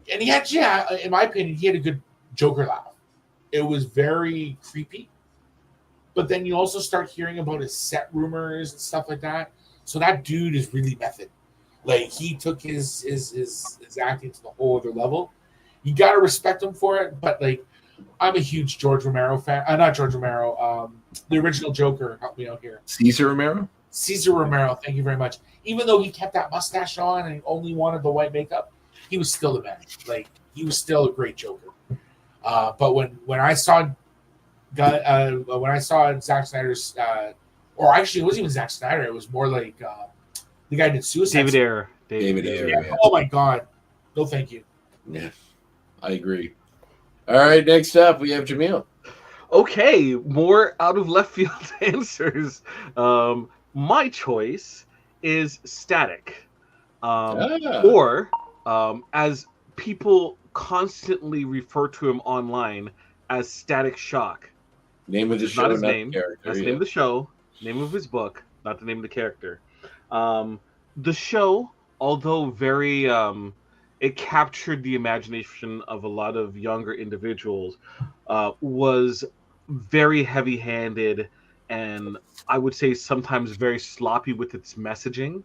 and he had, in my opinion, he had a good Joker laugh. It was very creepy. but then you also start hearing about his set rumors and stuff like that. So that dude is really method. Like, he took his acting to the whole other level. You gotta respect him for it, but like, I'm a huge George Romero fan. Not George Romero. The original Joker. Help me out here. Cesar Romero. Cesar Romero. Thank you very much. Even though he kept that mustache on and he only wanted the white makeup, he was still the man. Like, he was still a great Joker. But when I saw Zack Snyder's, or actually it wasn't even Zack Snyder. It was more like the guy who did Suicide. David Ayer. Yeah. Oh my God. No, thank you. Yeah, I agree. All right, next up we have Jamil. Okay, more out of left field answers. My choice is Static, or as people constantly refer to him online as Static Shock. Name of the show, not his not name. the character. That's the name of the show. Name of his book, not the name of the character. The show, although very, it captured the imagination of a lot of younger individuals, was very heavy-handed and I would say sometimes very sloppy with its messaging,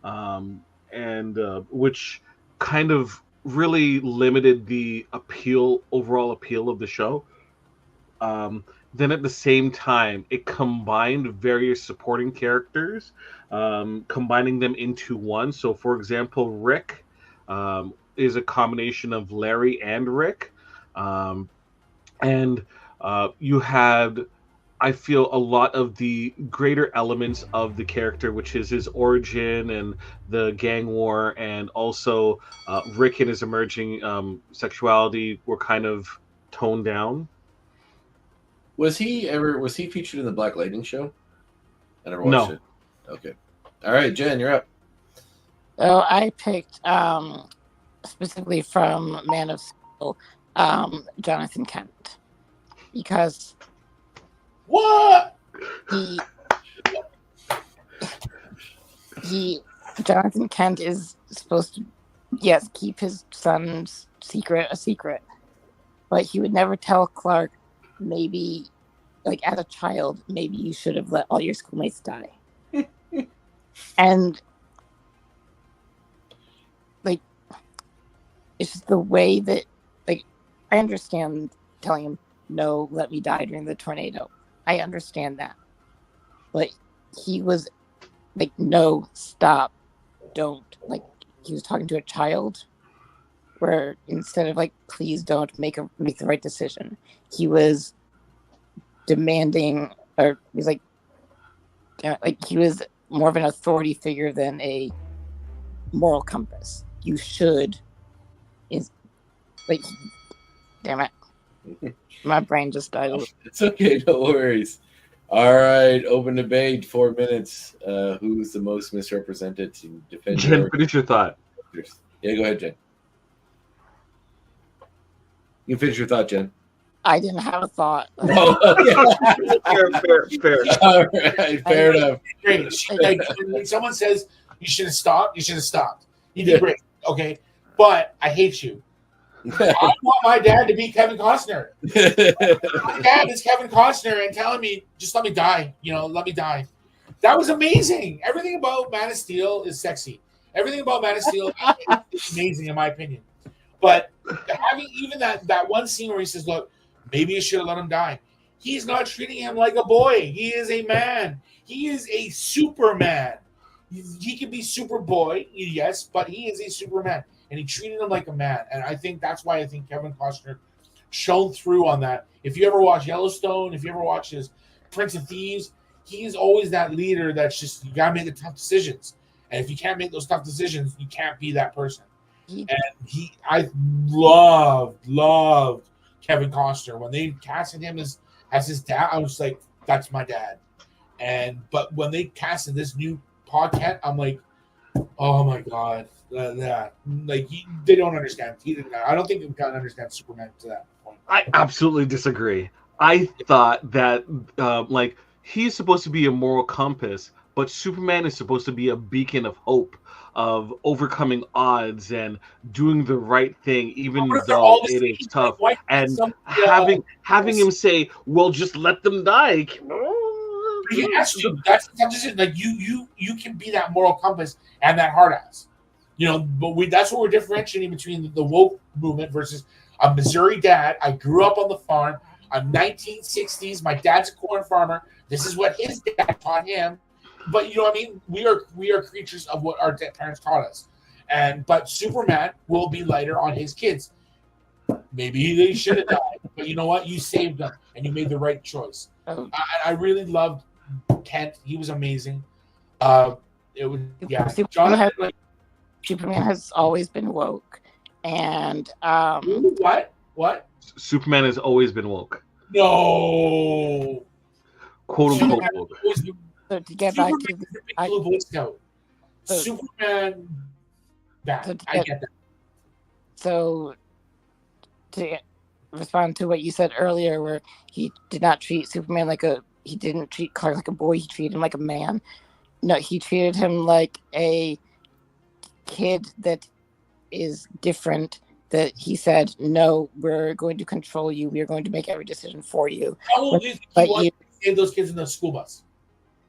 and which kind of really limited the overall appeal of the show. Then at the same time, it combined various supporting characters, combining them into one. So, for example, Rick is a combination of Larry and Rick. And you had, I feel, a lot of the greater elements of the character, which is his origin and the gang war, and also Rick and his emerging sexuality were kind of toned down. Was he featured in the Black Lightning show? I never watched it. Okay. All right, Jen, you're up. So I picked specifically from Man of Steel, Jonathan Kent, because Jonathan Kent is supposed to, yes, keep his son's secret a secret, but he would never tell Clark, maybe, like, as a child, maybe you should have let all your schoolmates die. And, like, it's just the way that, like, I understand telling him, no, let me die during the tornado. I understand that. But he was like, no, stop, don't. Like, he was talking to a child, where instead of like, please don't make the right decision, he was demanding, or he was like he was more of an authority figure than a moral compass. You should is like, damn it, my brain just died. It's okay, no worries. All right, open debate, 4 minutes. Who's the most misrepresented to defend? Jen, finish your thought. Yeah, go ahead, Jen. You can finish your thought, Jen. I didn't have a thought. Fair. All right, fair enough. Great. Like, when someone says you should have stopped, you should have stopped. You did great, okay? But I hate you. I want my dad to be Kevin Costner. My dad is Kevin Costner and telling me, just let me die. Let me die. That was amazing. Everything about Man of Steel is sexy. Everything about Man of Steel is amazing, in my opinion. But having even that one scene where he says, look, maybe you should have let him die. He's not treating him like a boy. He is a man. He is a Superman. He can be Superboy, yes, but he is a Superman. And he treated him like a man. And I think that's why I think Kevin Costner shone through on that. If you ever watch Yellowstone, if you ever watch his Prince of Thieves, he's always that leader that's just, you got to make the tough decisions. And if you can't make those tough decisions, you can't be that person. And I loved Kevin Costner. When they casted him as his dad, I was like, that's my dad. But when they casted this new podcast, I'm like, oh my God. They don't understand. I don't think they can understand Superman to that point. I absolutely disagree. I thought that he's supposed to be a moral compass, but Superman is supposed to be a beacon of hope, of overcoming odds and doing the right thing, even though it is tough. And having him say, "Well, just let them die." He has to. That's just it. Like you can be that moral compass and that hard ass. You know, but that's what we're differentiating between the woke movement versus a Missouri dad. I grew up on the farm. I'm 1960s. My dad's a corn farmer. This is what his dad taught him. But you know what I mean? We are creatures of what our parents taught us. But Superman will be lighter on his kids. Maybe they should have died, but you know what? You saved them, and you made the right choice. I really loved Kent. He was amazing. It was Jonathan. Superman has always been woke, and what? Superman has always been woke. No, quote unquote woke. So to get back to Superman, I get that. So to respond to what you said earlier, where he did not treat Superman he didn't treat Clark like a boy, he treated him like a man. No, he treated him like a kid that is different, that he said, no, we're going to control you, we are going to make every decision for you. How old do you think he was when he saved those kids in the school bus?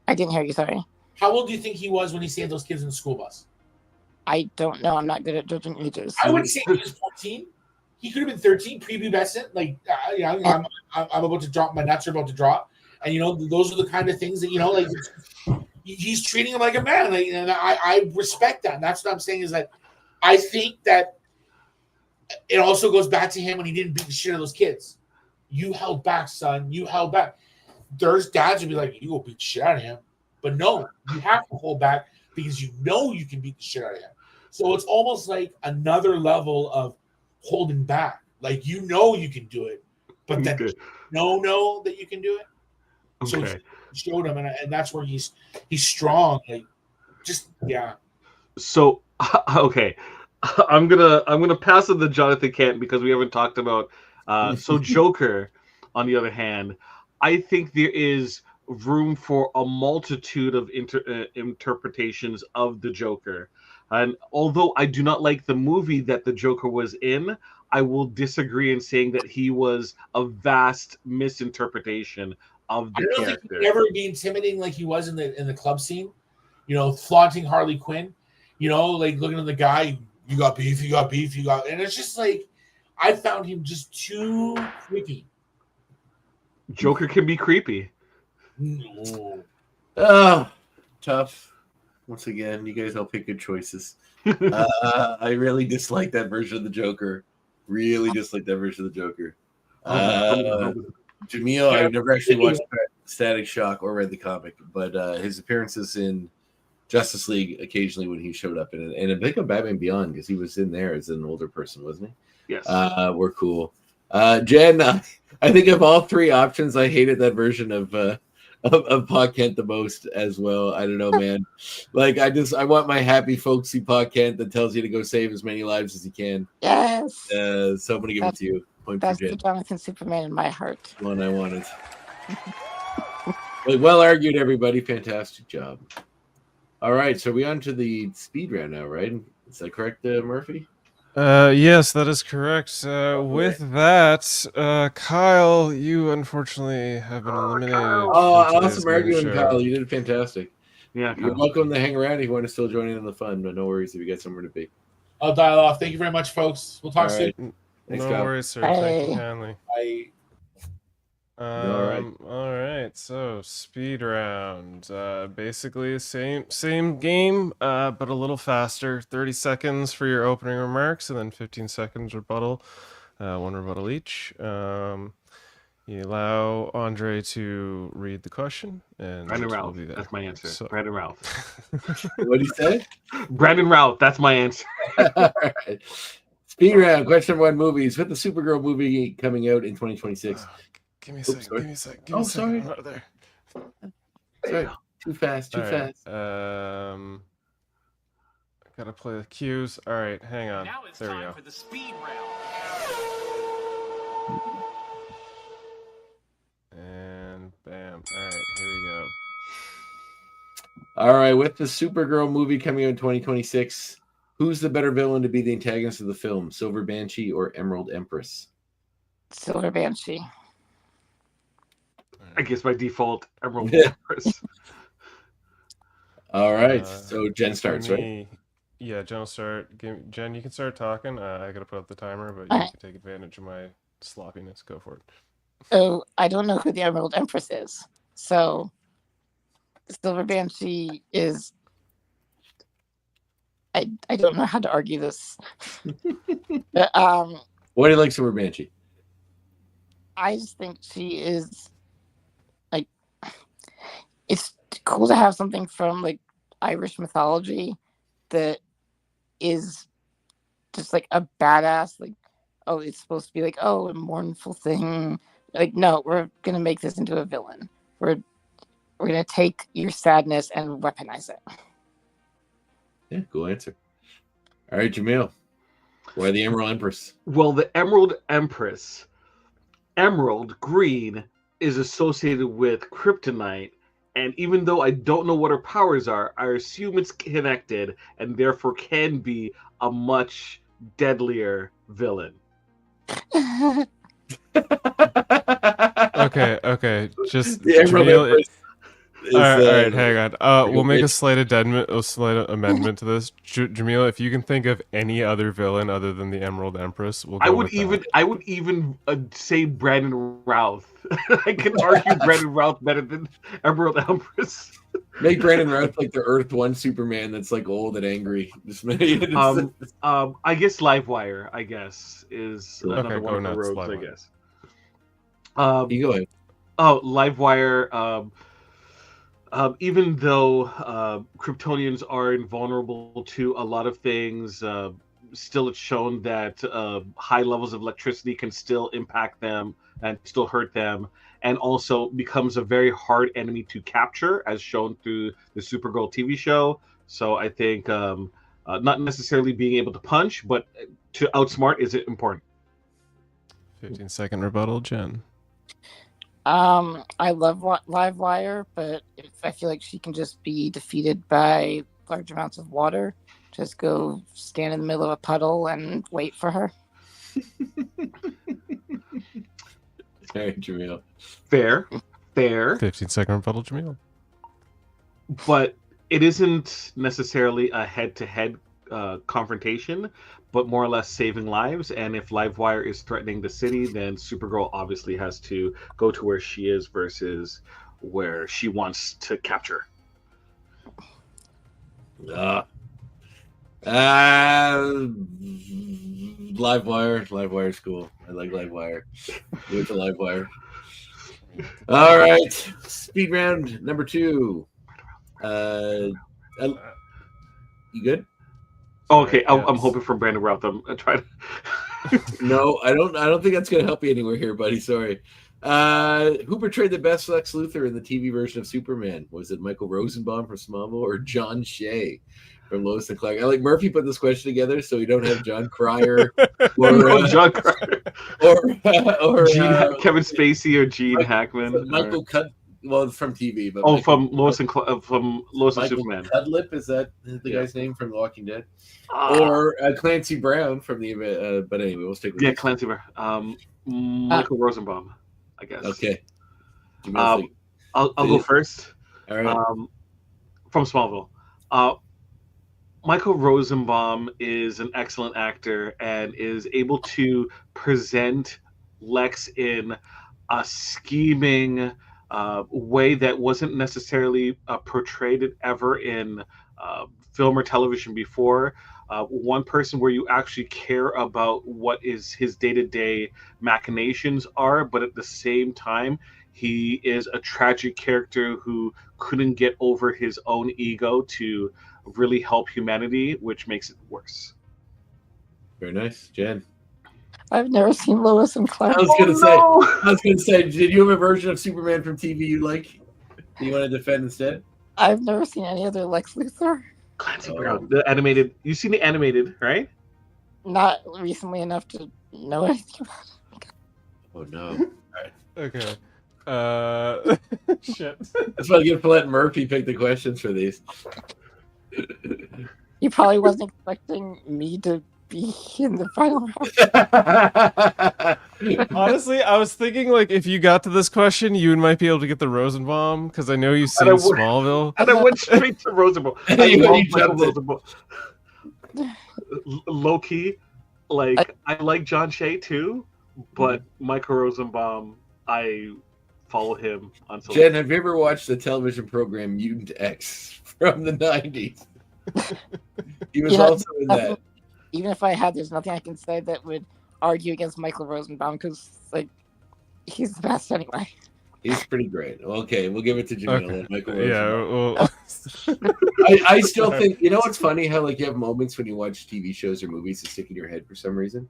I didn't hear you, sorry. How old do you think he was when he saved those kids in the school bus? I don't know, I'm not good at judging ages. I would say he was 14. He could have been 13, prepubescent. Like, I'm about to drop, my nuts are about to drop. And, you know, those are the kind of things that, you know, like, he's treating him like a man. Like, and I respect that. And that's what I'm saying is that I think that it also goes back to him when he didn't beat the shit out of those kids. You held back, son. You held back. There's dads would be like, you go beat the shit out of him. But no, you have to hold back because you know you can beat the shit out of him. So it's almost like another level of holding back. Like, you know you can do it, but then know that you can do it. So he showed him, and that's where he's strong. Like, just So okay, I'm gonna pass on the Jonathan Kent because we haven't talked about. So Joker, on the other hand, I think there is room for a multitude of interpretations of the Joker. And although I do not like the movie that the Joker was in, I will disagree in saying that he was a vast misinterpretation of the character. Think he'd ever be intimidating like he was in the club scene, you know, flaunting Harley Quinn, you know, like looking at the guy, you got beef, and it's just like, I found him just too creepy. Joker can be creepy. No. Oh, tough. Once again, you guys all pick good choices. I really dislike that version of the Joker. Jamil, I've never actually watched Static Shock or read the comic, but his appearances in Justice League occasionally when he showed up in it, and I think of Batman Beyond because he was in there as an older person, wasn't he? Yes. We're cool. Jen, I think of all three options, I hated that version of Pa Kent the most as well. I don't know, man. Like, I want my happy, folksy Pa Kent that tells you to go save as many lives as you can. Yes. So I'm gonna give it to you. That's the Jonathan Superman in my heart. One I wanted. Well argued, everybody. Fantastic job. All right, so we on to the speed round now, right? Is that correct, Murphy? Yes, that is correct. With that, Kyle, you unfortunately have been eliminated. Oh, awesome arguing, Kyle. You did fantastic. Yeah, you're welcome to hang around if you want to still join in the fun, but no worries if you got somewhere to be. I'll dial off. Thank you very much, folks. We'll talk soon. Thanks, no Kyle. worries, sir. Thank you kindly. Bye. All right. So speed round. Basically same game, but a little faster. 30 seconds for your opening remarks, and then 15 seconds rebuttal. One rebuttal each. You allow Andre to read the question, and Brandon we'll Routh. be there. That's my answer. So... Brandon Routh. What did he say? Brandon Routh. That's my answer. All right. Speed round. Question number 1: movies. With the Supergirl movie coming out in 2026. Give me a second. Give me a second. Sorry. Right there. Sorry. Too fast. Too fast. I gotta play the cues. All right, hang on. Now it's there we time go. for the speed round. And bam. All right, here we go. All right, with the Supergirl movie coming out in 2026, who's the better villain to be the antagonist of the film, Silver Banshee or Emerald Empress? Silver Banshee. I guess by default, Emerald Empress. All right. So Jen starts, right? Me, yeah, Jen will start. Jen, you can start talking. I gotta put up the timer, but you Alright. can take advantage of my sloppiness. Go for it. Oh, I don't know who the Emerald Empress is. So, Silver Banshee is. I don't know how to argue this. But, Why do you like Silver Banshee? I just think she is like. It's cool to have something from like Irish mythology that is just like a badass. Like, oh, it's supposed to be like, oh, a mournful thing. Like, no, we're gonna make this into a villain. We're gonna take your sadness and weaponize it. Yeah, cool answer. All right, Jamil. Why the Emerald Empress? Well, the Emerald Empress, emerald green, is associated with kryptonite. And even though I don't know what her powers are, I assume it's connected and therefore can be a much deadlier villain. Okay. Just The Emerald Jamil, Empress. all right, hang on. We'll make a slight amendment to this. Jamil, if you can think of any other villain other than the Emerald Empress, we'll go I would with even that. I would even say Brandon Routh. I can argue Brandon Routh better than Emerald Empress. Make Brandon Routh like the Earth 1 Superman that's like old and angry. Just I guess Livewire, I guess, is another one of the rogues, I guess. You go ahead. Oh, Livewire. Even though Kryptonians are invulnerable to a lot of things, still it's shown that high levels of electricity can still impact them and still hurt them, and also becomes a very hard enemy to capture, as shown through the Supergirl TV show. So I think not necessarily being able to punch, but to outsmart is important. 15-second rebuttal, Jen. I love Livewire, but I feel like she can just be defeated by large amounts of water. Just go stand in the middle of a puddle and wait for her. All right, Jamil. Fair. 15-second rebuttal, Jamil. But it isn't necessarily a head-to-head confrontation, but more or less saving lives. And if Livewire is threatening the city, then Supergirl obviously has to go to where she is versus where she wants to capture. Livewire's cool. I like Livewire. Go to Livewire. All right, speed round number 2. You good? Oh, okay, I'm hoping for Brandon Routh. I'm trying to... No, I don't think that's going to help you anywhere here, buddy. Sorry. Who portrayed the best Lex Luthor in the TV version of Superman? Was it Michael Rosenbaum from Smallville or John Shea from Lois and Clark? I like Murphy put this question together so you don't have John Cryer or John Cryer or Kevin Spacey or Gene Hackman. Michael Well, from TV, but from Lois and Superman. Cudlip, is that the guy's name from The Walking Dead? Or Clancy Brown from the but anyway, we'll stick with Clancy Brown. Michael Rosenbaum, I guess. Okay. I'll go first. All right. From Smallville. Michael Rosenbaum is an excellent actor and is able to present Lex in a scheming way that wasn't necessarily portrayed ever in film or television before. One person where you actually care about what is his day-to-day machinations are, but at the same time, he is a tragic character who couldn't get over his own ego to really help humanity, which makes it worse. Very nice. Jen? I've never seen Lois and Clark. I was gonna say, did you have a version of Superman from TV you like? Do you want to defend instead? I've never seen any other Lex Luthor. Clancy Brown, the animated. You've seen the animated, right? Not recently enough to know anything about it. Oh no! All right. Okay. Shit. That's why I give letting Murphy pick the questions for these. You probably wasn't expecting me to be in the final round. Honestly, I was thinking like if you got to this question, you might be able to get the Rosenbaum because I know you've seen And I would- Smallville. And I went straight to Rosenbaum. And I you love jumped Michael it. Rosenbaum. Low key, like I like John Shea too, but Michael Rosenbaum, I follow him on social. Jen, have you ever watched the television program Mutant X from the 90s? He was You know, also in that. Even if I had, there's nothing I can say that would argue against Michael Rosenbaum because, like, he's the best anyway. He's pretty great. Okay, we'll give it to Jamil. Okay. Michael Yeah. Rosenbaum. Well, I still think, you know what's funny? How like you have moments when you watch TV shows or movies that stick in your head for some reason.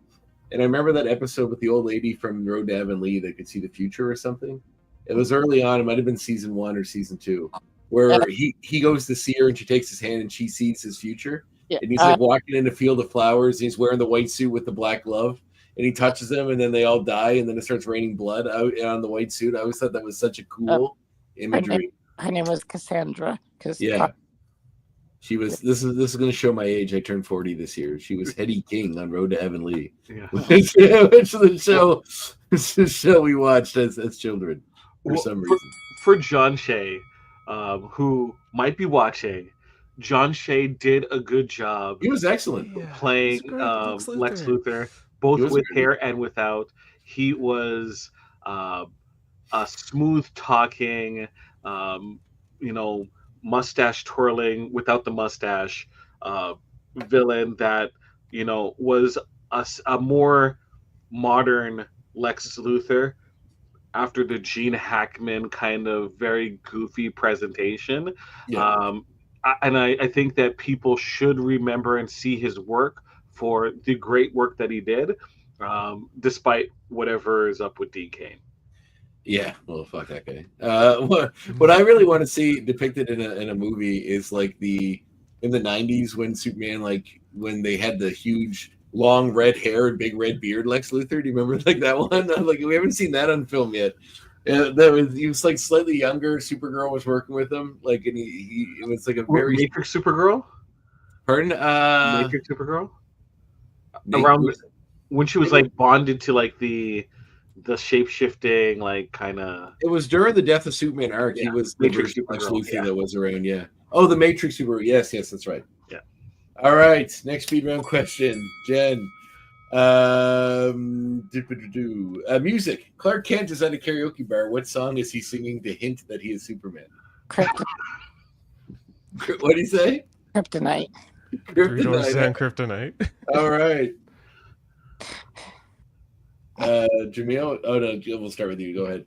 And I remember that episode with the old lady from Road to Avonlea that could see the future or something. It was early on. It might have been season 1 or season 2, where he goes to see her and she takes his hand and she sees his future. Yeah. And he's like walking in a field of flowers. And he's wearing the white suit with the black glove. And he touches them, and then they all die, and then it starts raining blood out on the white suit. I always thought that was such a cool imagery. Her name was Cassandra. Yeah, she was. This is going to show my age. I turned 40 this year. She was Hetty King on Road to Avonlea, which is the show we watched as children for some reason. For John Shea, who might be watching, John Shea did a good job. He was excellent playing Lex Luthor. Both with hair and without. He was a smooth talking, mustache twirling without the mustache villain that, was a more modern Lex Luthor after the Gene Hackman kind of very goofy presentation. Yeah. And I think that people should remember and see his work for the great work that he did, despite whatever is up with Dean Cain. Yeah, well, fuck that guy. What I really want to see depicted in a movie is like in the 90s when Superman, like when they had the huge long red hair and big red beard Lex Luthor. Do you remember like that one? Like we haven't seen that on film yet. He was like slightly younger. Supergirl was working with him, like, and it was like a very Matrix Supergirl. Pardon? Matrix Supergirl. Around when she was like bonded to like the shape shifting, like kind of. It was during the Death of Superman arc. Yeah. He was Matrix the first Supergirl, Luthor that was around. Yeah. Oh, the Matrix Supergirl. Yes, that's right. Yeah. All right. Next speed round question, Jen. Music. Clark Kent is at a karaoke bar. What song is he singing to hint that he is Superman? What do you say? Kryptonite. Kryptonite. All right. Jamil. Oh no, we'll start with you. Go ahead.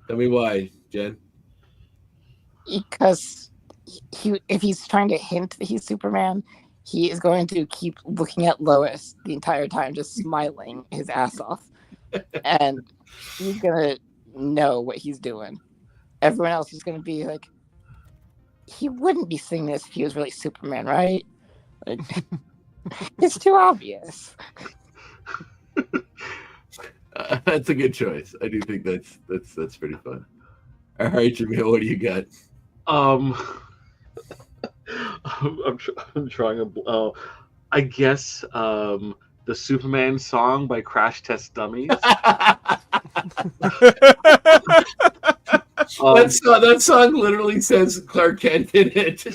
Tell me why, Jen. Because if he's trying to hint that he's Superman, he is going to keep looking at Lois the entire time, just smiling his ass off. And he's going to know what he's doing. Everyone else is going to be like, he wouldn't be singing this if he was really Superman, right? Like, it's too obvious. That's a good choice. I do think that's pretty fun. All right, Jamil, what do you got? I'm trying to. I guess the Superman song by Crash Test Dummies. That song literally says Clark Kent in it.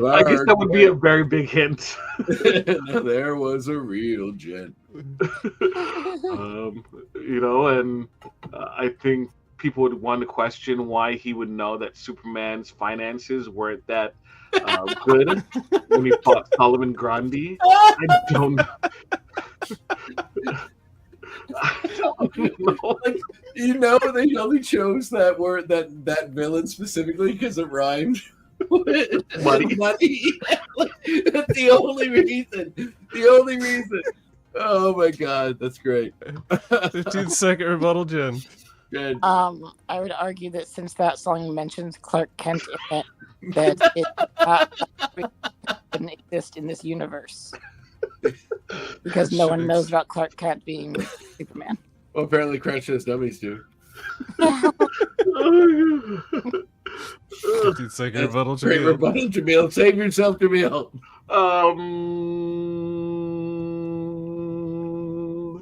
I guess that would be a very big hint. There was a real gent. And I think people would want to question why he would know that Superman's finances weren't that good when he fought Solomon Grundy. I don't know. They only chose that word, that villain specifically because it rhymed. Money. That's the only reason. Oh my god, that's great. 15-second rebuttal, Jen. Good. I would argue that since that song mentions Clark Kent in it, that it didn't exist in this universe. Because no one knows about Clark Kent being Superman. Well, apparently Crash Test Dummies do. 15-second rebuttal, Great Jamil. rebuttal, Jamil. Save yourself, Jamil.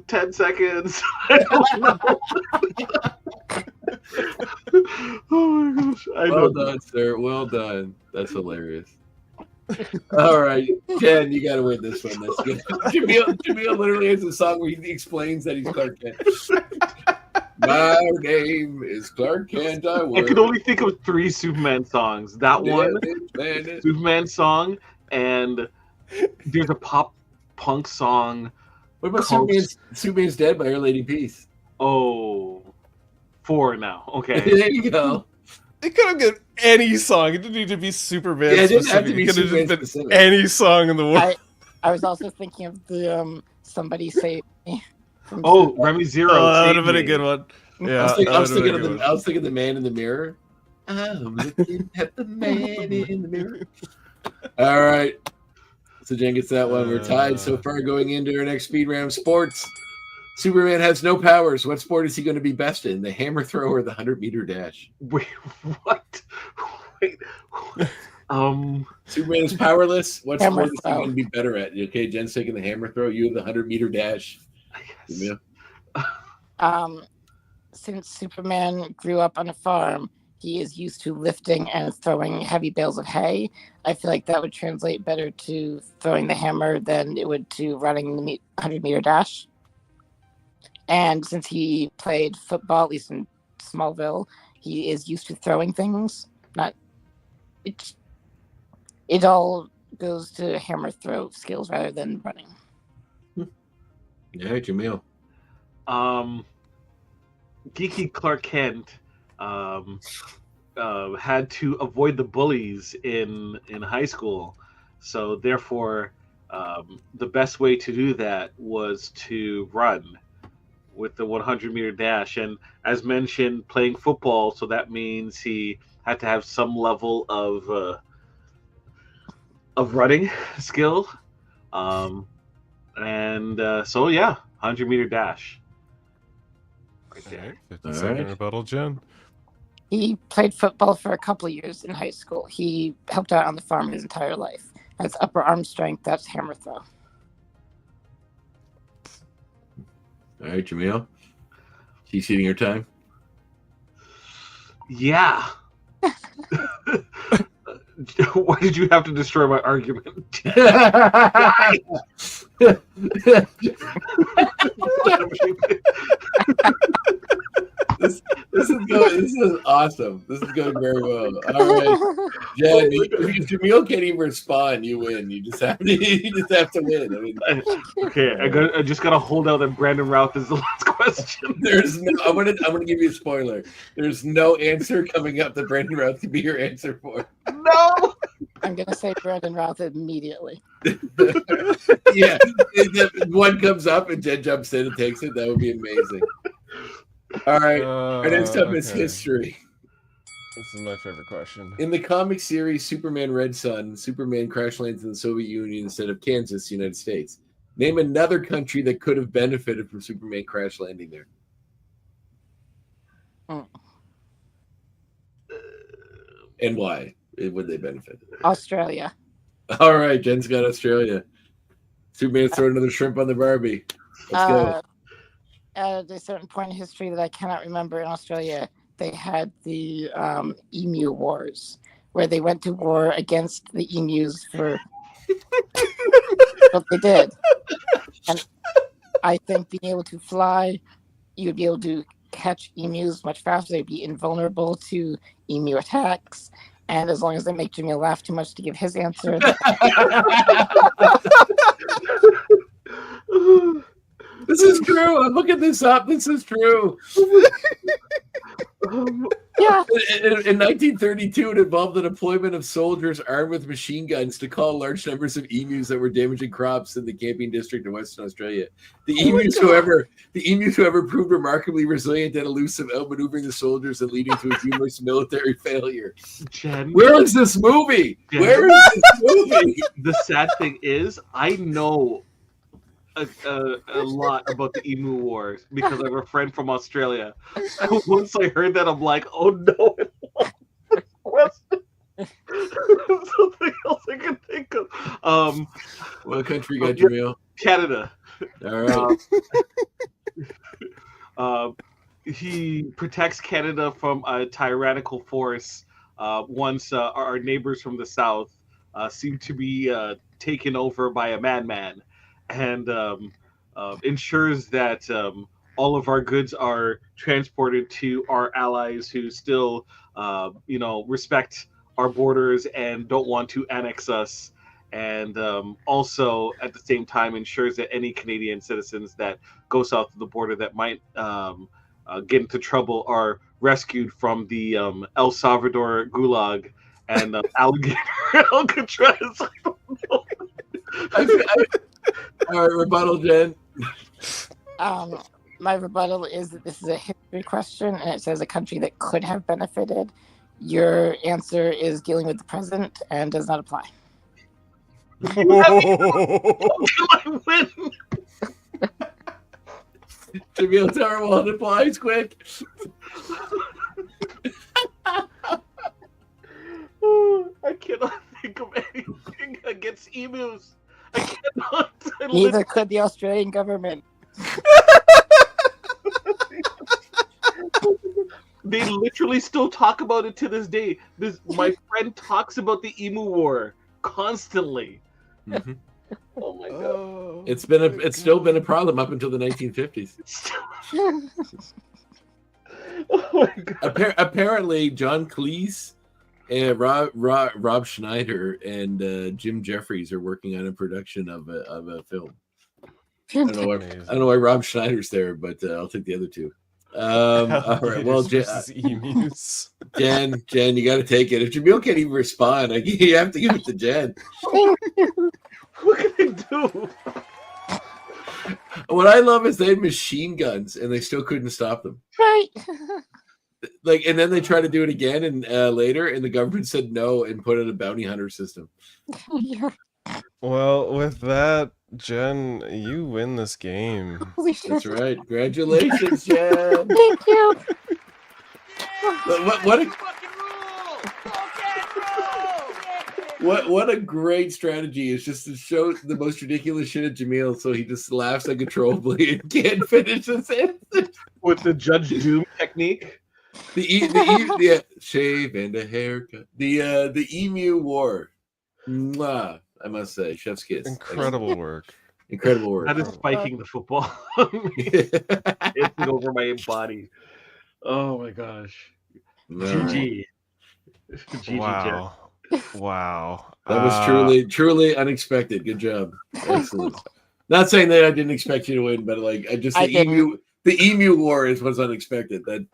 10 seconds. I don't know. Oh my gosh. Well done, sir. Well done. That's hilarious. All right, Jen, you got to win this one. That's good. Jamil literally has a song where he explains that he's Clark Kent. My name is Clark Kent. I could only think of 3 Superman songs. That one, Superman song, and there's a pop punk song. What about Superman's Dead by Our Lady Peace? Oh, 4 now. Okay. There you go. It could have been any song. It didn't need to be Superman Yeah, it didn't specific. have to be It could have Superman just been specific. any song in the world. I was also thinking of the Somebody Save Me. from Oh, Remy Zero. Oh, that would Save have been a Me. good one. Yeah, I was thinking that of would've been a good I was thinking of the man in the mirror. I'm looking at the man in the mirror. All right. So Jen gets that one. We're tied so far going into our next speed round. Sports. Superman has no powers. What sport is he going to be best in? The hammer throw or the 100-meter dash? Wait, what? Wait. Superman is powerless. What Hammer sport is he throw. going to be better at? Okay, Jen's taking the hammer throw. You have the 100-meter dash. Yes. Since Superman grew up on a farm, he is used to lifting and throwing heavy bales of hay. I feel like that would translate better to throwing the hammer than it would to running the 100-meter dash. And since he played football, at least in Smallville, he is used to throwing things. It all goes to hammer throw skills rather than running. Yeah, Jamil. Geeky Clark Kent had to avoid the bullies in high school, so therefore the best way to do that was to run with the 100-meter dash. And as mentioned, playing football, so that means he had to have some level of running skill, so yeah, 100-meter dash. Right there. 50-second rebuttal, Jen. He played football for a couple of years in high school. He helped out on the farm his entire life. That's upper arm strength. That's hammer throw. All right, Jamil. She's seating her time. Yeah. Why did you have to destroy my argument? Why? This is awesome. This is going very well. All right, Jen. If Jamil can't even respond, you win. You just have to win. I mean, Okay, I just gotta hold out that Brandon Routh is the last question. there's no. I'm gonna give you a spoiler. There's no answer coming up that Brandon Routh could be your answer for. No. I'm going to say Brandon Routh immediately. Yeah, if one comes up and Jen jumps in and takes it, that would be amazing. All right, our next up is history. This is my favorite question. In the comic series Superman Red Sun, Superman crash lands in the Soviet Union instead of Kansas, United States. Name another country that could have benefited from Superman crash landing there. And why would they benefit? Australia. All right, Jen's got Australia. Superman's throwing another shrimp on the Barbie. Let's go. At a certain point in history that I cannot remember in Australia, they had the Emu Wars, where they went to war against the emus for what they did. And I think being able to fly, you would be able to catch emus much faster. They'd be invulnerable to emu attacks. And as long as they make Jimmy laugh too much to give his answer. This is true. I'm looking this up. This is true. Yeah. In 1932, it involved the deployment of soldiers armed with machine guns to call large numbers of emus that were damaging crops in the camping district in Western Australia. The emus, however, proved remarkably resilient and elusive, outmaneuvering the soldiers and leading to a humorous military failure. Jen, Where is this movie? Jen. Where is this movie? the sad thing is, I know a lot about the Emu Wars because I have a friend from Australia. So once I heard that, I'm like, oh no, what's something else I can think of? What country got your meal? Canada. All right. He protects Canada from a tyrannical force once our neighbors from the south seem to be taken over by a madman, and ensures that all of our goods are transported to our allies who still, respect our borders and don't want to annex us. And also, at the same time, ensures that any Canadian citizens that go south of the border that might get into trouble are rescued from the El Salvador gulag and alligator Alcatraz. All right, rebuttal, Jen. My rebuttal is that this is a history question, and it says a country that could have benefited. Your answer is dealing with the present and does not apply. I win. Jamil Terrible and applies quick. I cannot think of anything against emus. I cannot. Neither could the Australian government. They literally still talk about it to this day. My friend talks about the emu war constantly. Mm-hmm. Oh my god! It's still been a problem up until the 1950s. Oh my god! Apparently, John Cleese and Rob Schneider and Jim Jeffries are working on a production of a film. I don't know why Rob Schneider's there, but I'll take the other two. All right. Well, Jen, you got to take it. If Jamil can't even respond, you have to give it to Jen. What can I do? What I love is they had machine guns and they still couldn't stop them. Right. And then they tried to do it again and later, and the government said no and put in a bounty hunter system. Yeah. Well, with that, Jen, you win this game. Holy shit. That's right. Congratulations, Jen. Thank you. What a great strategy is just to show the most ridiculous shit at Jamil, so he just laughs uncontrollably and can't finish the sentence. With the Judge Doom technique. The shave and a haircut. The emu war. Mwah, I must say, chef's kiss. Incredible work. Incredible work. That is spiking the football. It's over my body. Oh my gosh. GG. GG. Wow. Wow. That was truly unexpected. Good job. Excellent. Not saying that I didn't expect you to win, but the emu war is what's unexpected. That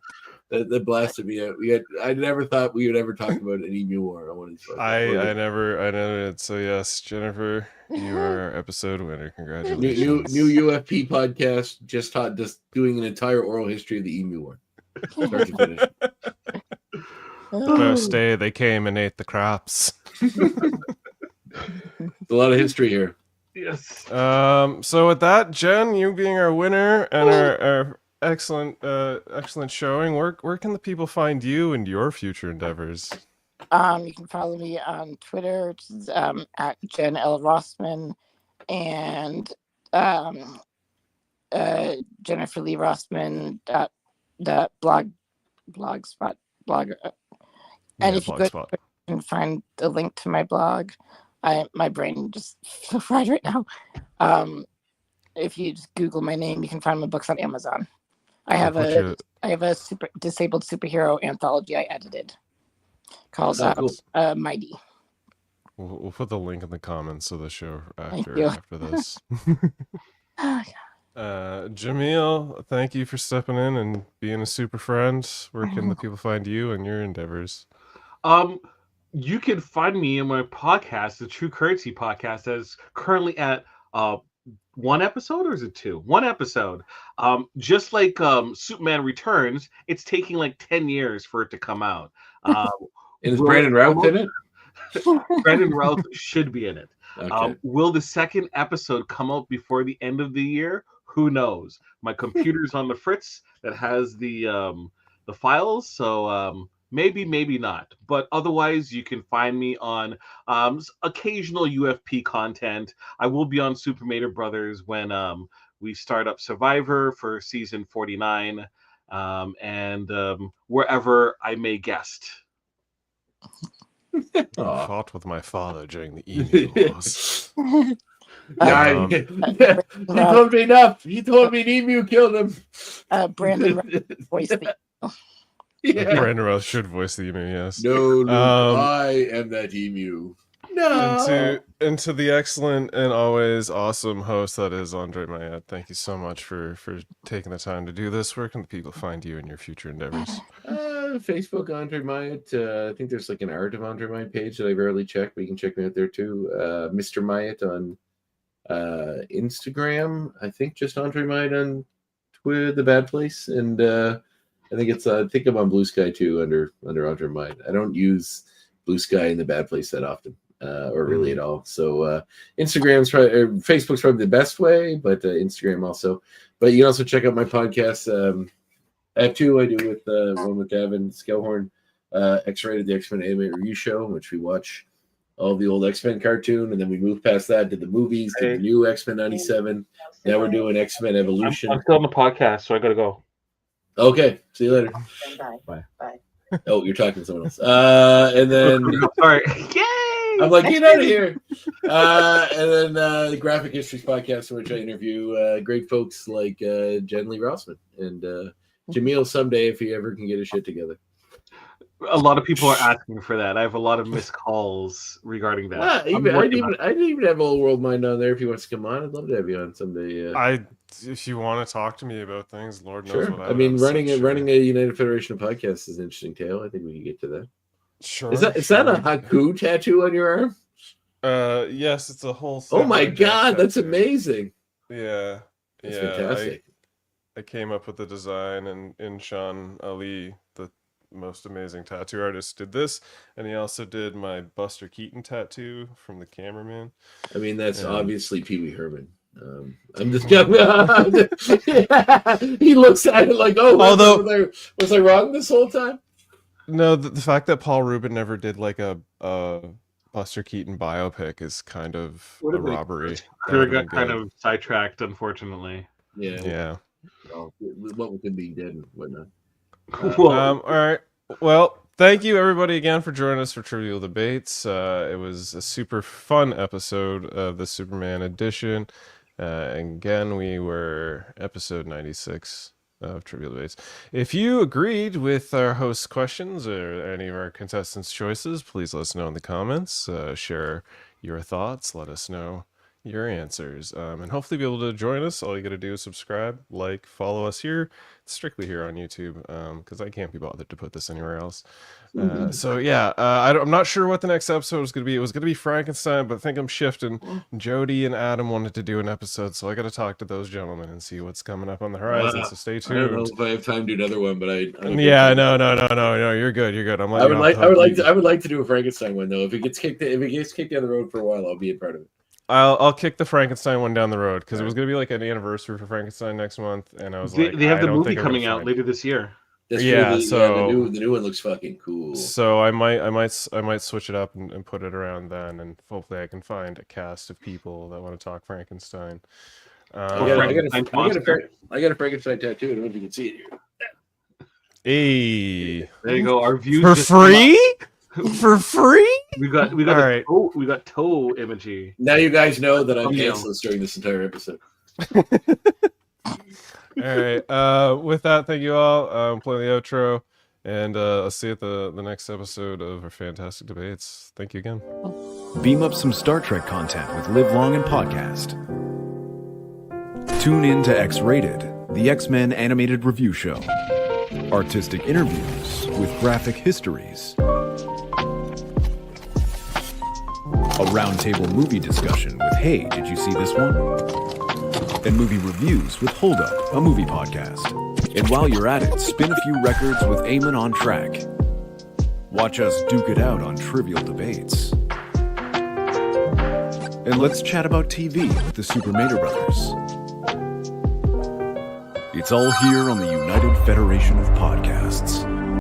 blasted me out. I never thought we would ever talk about an emu war on one of these. I never did. So yes, Jennifer, you are our episode winner. Congratulations. New UFP podcast just doing an entire oral history of the emu war. Start to finish. No, stay. They came and ate the crops. There's a lot of history here. Yes. So with that, Jen, you being our winner and our excellent showing, where can the people find you and your future endeavors? You can follow me on Twitter, which is at Jen L. Rossman, and Jennifer Lee Rossman blogspot. And if you go to and find the link to my blog, my brain just so fried right now. If you just Google my name, you can find my books on Amazon. I have a disabled superhero anthology I edited called Mighty. We'll put the link in the comments of the show after this. Jamil, thank you for stepping in and being a super friend. Where can the people find you and your endeavors? You can find me in my podcast, the True Currency Podcast, as currently at one episode, or is it two? One episode. Just like Superman Returns, it's taking like 10 years for it to come out. And is Brandon Routh in it? Brandon Routh should be in it. Okay. Will the second episode come out before the end of the year? Who knows? My computer's on the fritz that has the files, so Maybe, maybe not. But otherwise, you can find me on occasional UFP content. I will be on Super Mario Brothers when we start up Survivor for season 49, and wherever I may guest. I fought with my father during the emu wars. He told me enough. He told me an emu killed him. Brandon voice the Brandon Roth should voice the emu, yes. No, Luke, I am that emu. No. And to the excellent and always awesome host that is Andre Mayette, thank you so much for taking the time to do this. Where can the people find you in your future endeavors? Facebook, Andre Mayette. I think there's like an Art of Andre Mayette page that I rarely check, but you can check me out there too. Mr. Mayette on Instagram. I think just Andre Mayette on Twitter, The Bad Place, and I think I'm on Blue Sky too under Andre Mayette. I don't use Blue Sky and The Bad Place that often. Or really at all. So Facebook's probably the best way, but Instagram also. But you can also check out my podcast. I have two. I do with one with Davin Skellhorn, X-Rated, the X-Men Anime Review Show, in which we watch all the old X-Men cartoon, and then we move past that, did the movies, did the new X-Men 97. Now we're doing X-Men Evolution. I'm still on the podcast, so I gotta go. Okay, see you later. Bye. Oh, you're talking to someone else. And then sorry. Yay! I'm like, get out of here. And then the Graphic Histories podcast, in which I interview great folks like Jen Lee Rossman and Jamil someday if he ever can get his shit together. A lot of people are asking for that. I have a lot of missed calls regarding that. I didn't even have Old World Mind on there. If he wants to come on, I'd love to have you on someday. If you want to talk to me about things, Lord knows sure. what running a United Federation of Podcasts is an interesting tale. I think we can get to that. Sure. Is that a Haku tattoo on your arm? Yes, it's a whole. Oh my god, that's amazing. Yeah, that's fantastic. I came up with the design, and Inshan Ali, the most amazing tattoo artist, did this, and he also did my Buster Keaton tattoo from The Cameraman. I mean, that's obviously Pee Wee Herman. I'm just he looks at it like, oh, although was I wrong this whole time? No, the fact that Paul Rubin never did like a Buster Keaton biopic is kind of a robbery. It got kind of sidetracked, unfortunately. Yeah. What with him being dead and whatnot. All right. Well, thank you everybody again for joining us for Trivial Debates. It was a super fun episode of the Superman edition. Again, we were episode 96 of Trivial Debates. If you agreed with our host's questions or any of our contestants' choices, please let us know in the comments. Share your thoughts. Let us know your answers. And hopefully be able to join us. All you got to do is subscribe, like, follow us here. Strictly here on YouTube, because I can't be bothered to put this anywhere else. So yeah, I'm not sure what the next episode was going to be. It was going to be Frankenstein, but I think I'm shifting. Jody and Adam wanted to do an episode, so I got to talk to those gentlemen and see what's coming up on the horizon. So stay tuned. I don't know if I have time to do another one, but no, you're good. I'm I would like to do a Frankenstein one though. If it gets kicked down the road for a while, I'll be a part of it. I'll kick the Frankenstein one down the road because it was going to be like an anniversary for Frankenstein next month, and I was like, they have the movie coming out later this year. The new one looks fucking cool. So I might switch it up and put it around then, and hopefully I can find a cast of people that want to talk Frankenstein. I got a Frankenstein tattoo. I don't know if you can see it here. Hey, there you go. Our views for free. For free? We got all right. We got toe imagery. Now you guys know that I'm canceled during this entire episode. All right. With that, thank you all. I'm playing the outro, and I'll see you at the next episode of our fantastic debates. Thank you again. Beam up some Star Trek content with Live Long and Podcast. Tune in to X-Rated, the X-Men animated review show. Artistic interviews with graphic histories. A roundtable movie discussion with Hey, did you see this one? And movie reviews with Hold Up, a movie podcast. And while you're at it, spin a few records with Eamon on Track. Watch us duke it out on Trivial Debates. And let's chat about TV with the Super Mario Brothers. It's all here on the United Federation of Podcasts.